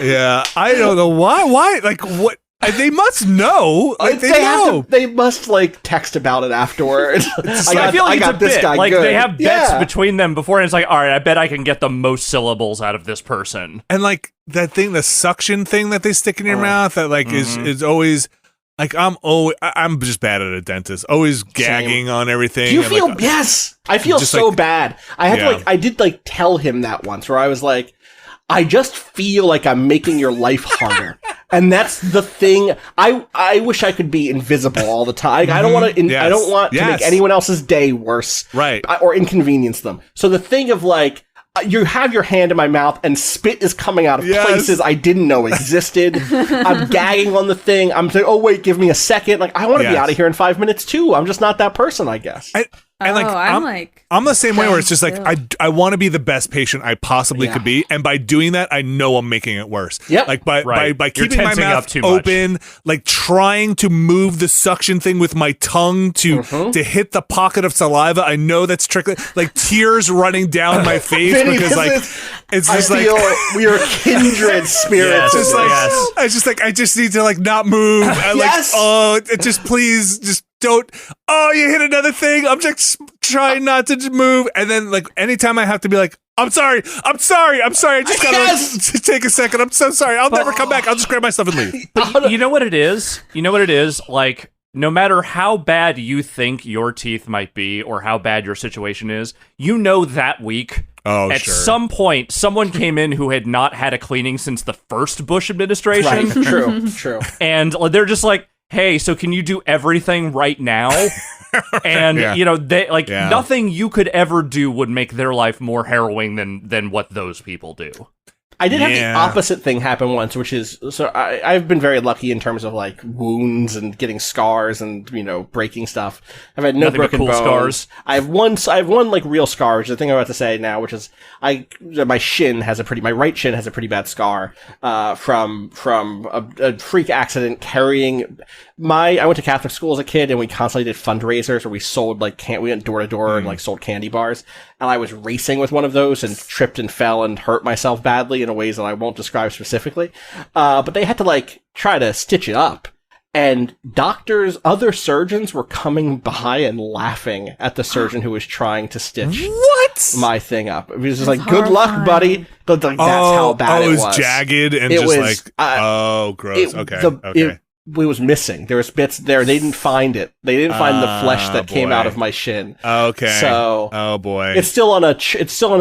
yeah, I don't know why. Why? Like, what? They must know. Like, they know. They must like text about it afterwards. I feel like it's a this bit. guy Like good. they have bets Yeah. between them before, and it's like, all right, I bet I can get the most syllables out of this person. And like that thing, the suction thing that they stick in your mouth, that like is always like I'm just bad at a dentist. Always gagging on everything. Do you and, feel? like, Yes, I feel just, so like- bad. I had Yeah. to I did tell him that once, where I was like, I just feel like I'm making your life harder. And that's the thing. I wish I could be invisible all the time. I don't want to. Yes. I don't want to Yes. make anyone else's day worse, Right. Or inconvenience them. So the thing of like, you have your hand in my mouth and spit is coming out of Yes. places I didn't know existed. I'm gagging on the thing. I'm saying, oh wait, give me a second. Like I want to be Yes. out of here in 5 minutes too. I'm just not that person, I guess. And like, I'm the same way where it's just like, I want to be the best patient I possibly could be. And by doing that, I know I'm making it worse. Yep. Like by You're keeping my tensing up mouth too much. open, like trying to move the suction thing with my tongue to hit the pocket of saliva. I know that's trickling, like tears running down my face Vinny, because this like, is- it's I just feel like, we are kindred spirits. Yes. just like, Yes. I just like, I just need to like not move. I Yes. just please, just don't. Oh, you hit another thing. I'm just trying not to move. And then like anytime I have to be like, I'm sorry. I just gotta Yes. take a second. I'm so sorry. I'll never come back. I'll just grab my stuff and leave. But you know what it is? Like, no matter how bad you think your teeth might be or how bad your situation is, you know that week. Oh, At sure. some point, someone came in who had not had a cleaning since the first Bush administration. Right. True. And they're just like, hey, so can you do everything right now? And Yeah. they like Yeah. nothing you could ever do would make their life more harrowing than what those people do. I did have Yeah. the opposite thing happen once, which is, so I've been very lucky in terms of like wounds and getting scars and, breaking stuff. I've had no Nothing but broken cool bones. scars. I have one like real scar, which is the thing I'm about to say now, which is my right shin has a pretty bad scar, from a freak accident carrying I went to Catholic school as a kid and we constantly did fundraisers where we sold we went door to door and sold candy bars. And I was racing with one of those and tripped and fell and hurt myself badly in ways that I won't describe specifically. But they had to try to stitch it up. And other surgeons were coming by and laughing at the surgeon who was trying to stitch my thing up. It was just like, good luck, buddy. But that's how bad it was. It was jagged and It just was, gross. Okay. It was missing. There was bits there. They didn't find it. They didn't find the flesh that came out of my shin. Okay. So, oh boy, it's still on a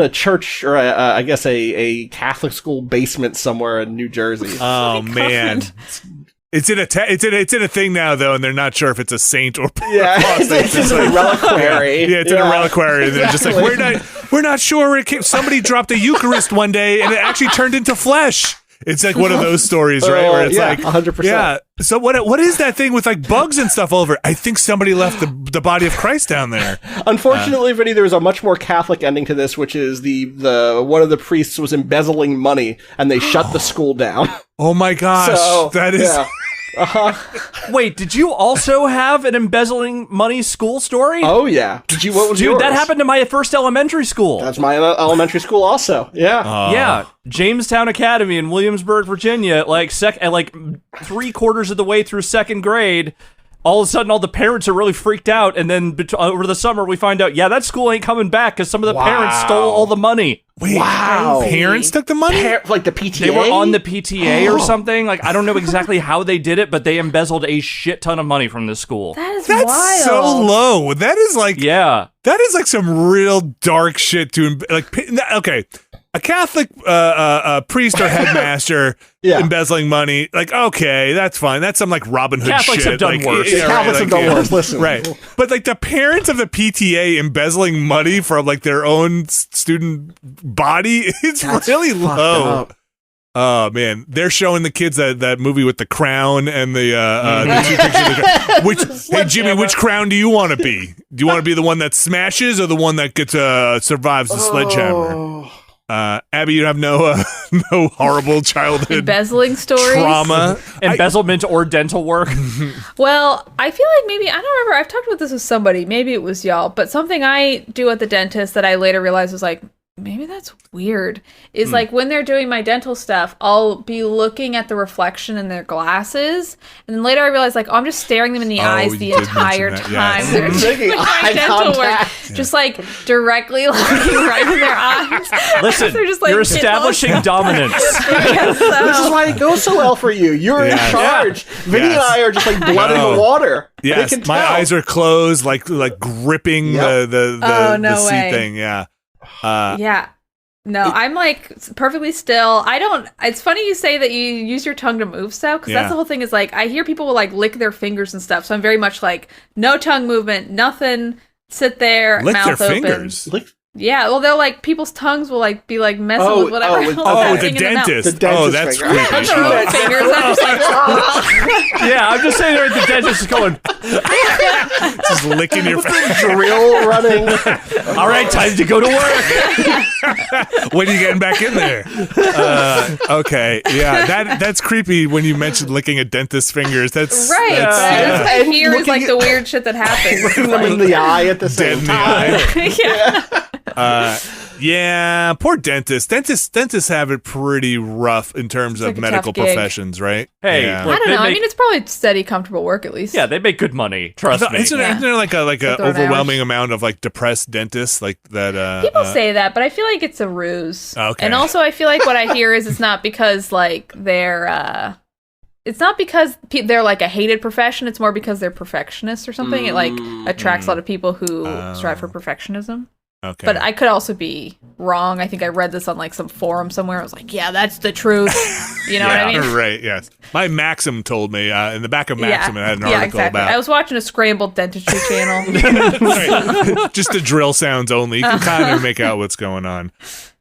church or I guess a Catholic school basement somewhere in New Jersey. Oh man. It's in a thing now though, and they're not sure if it's a saint or yeah, it's just a reliquary. Yeah, it's in a reliquary. And they're just like, we're not sure. Somebody dropped a Eucharist one day, and it actually turned into flesh. It's like one of those stories, right? Where it's 100%. Yeah. So what is that thing with bugs and stuff all over? I think somebody left the body of Christ down there. Unfortunately, Vinny, there was a much more Catholic ending to this, which is the one of the priests was embezzling money, and they shut the school down. Oh my gosh, So, that is. yeah. Wait, did you also have an embezzling money school story? Oh yeah. What was Dude, yours? that happened to my first elementary school. That's my elementary school also. Yeah. Yeah, Jamestown Academy in Williamsburg, Virginia. Like 3/4 of the way through second grade, all of a sudden, all the parents are really freaked out, and then over the summer, we find out, that school ain't coming back because some of the parents stole all the money. Wait, Wow. parents took the money? Like the PTA? They were on the PTA or something. Like, I don't know exactly how they did it, but they embezzled a shit ton of money from this school. That's That's wild. so low. That is Yeah. that is some real dark shit to okay. A Catholic priest or headmaster embezzling money, okay, that's fine. That's some Robin Hood Catholics shit. have done worse. Catholics have done worse. Listen, right? But the parents of the PTA embezzling money from their own student body, it's really low. Up. Oh man, they're showing the kids that movie with the crown and the two pictures of the crown. Hey Jimmy, which crown do you want to be? Do you want to be the one that smashes or the one that gets survives the sledgehammer? Abby, you have no horrible childhood embezzling stories, trauma, embezzlement, or dental work. Well, I feel like maybe, I don't remember, I've talked about this with somebody, maybe it was y'all, but something I do at the dentist that I later realized was like, maybe that's weird, is like when they're doing my dental stuff, I'll be looking at the reflection in their glasses, and then later I realize like, oh, I'm just staring them in the eyes the entire time they're doing my dental work, just like directly looking right in their eyes. Listen, They're just, like, you're establishing dominance. This This is why it goes so well for you. You're in charge. Vinny and I are just like blood in the water. Yes, They can my tell. eyes are closed, like gripping the Oh, no seat way. thing. Yeah. Yeah. No, I'm like perfectly still. It's funny you say that you use your tongue to move stuff, because that's the whole thing is like, I hear people will like lick their fingers and stuff. So I'm very much like, no tongue movement, nothing, sit there, Lick mouth their open. fingers. Yeah, well, they'll like, people's tongues will like be like messing with whatever. else is the happening in mouth. dentist. The dentist That's finger. creepy. With their own fingers, I'm just like, Yeah, I'm just saying there at the dentist is going, Just licking your face. Drill running. all right, time to go to work. When are you getting back in there? Okay, yeah, that's creepy when you mentioned licking a dentist's fingers. That's right. That's what I And hear is looking like the weird shit that happens. Looking them in the eye at the dead same in the time. eye. Yeah, poor dentists. Dentists have it pretty rough in terms of like a medical tough gig. professions, right? Hey, yeah. look, I don't they know. I make- mean, it's probably steady, comfortable work at least. Yeah, they make good money. Trust me. Isn't there like a Throw an overwhelming amount of like depressed dentists like that? People say that, but I feel like it's a ruse. Okay. And also, I feel like what I hear is it's not because like they're. It's not because they're like a hated profession. It's more because they're perfectionists or something. It like attracts a lot of people who strive for perfectionism. Okay. But I could also be wrong. I think I read this on like some forum somewhere. I was like, yeah, that's the truth. You know what I mean? Right, yes. My Maxim told me, in the back of Maxim, it had an article exactly. I about was watching a scrambled dentistry channel. right. Just the drill sounds only. You can kind of make out what's going on.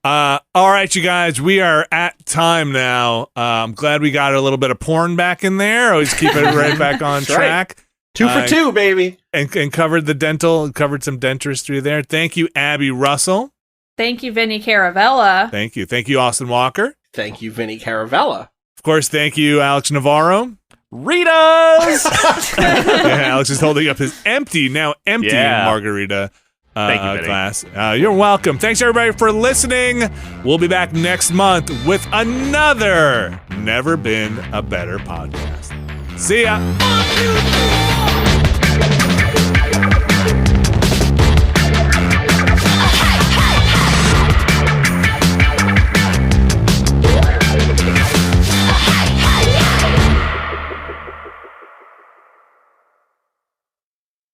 All right, you guys, we are at time now. I'm glad we got a little bit of porn back in there. Always keep it right back on track. Right. 2 for 2, baby. And covered the covered some dentistry there. Thank you, Abby Russell. Thank you, Vinny Caravella. Thank you. Thank you, Austin Walker. Thank you, Vinny Caravella. Of course, thank you, Alex Navarro. Ritas! Yeah, Alex is holding up his empty margarita Thank you, Vinny. glass. You're welcome. Thanks, everybody, for listening. We'll be back next month with another Never Been a Better podcast. See ya.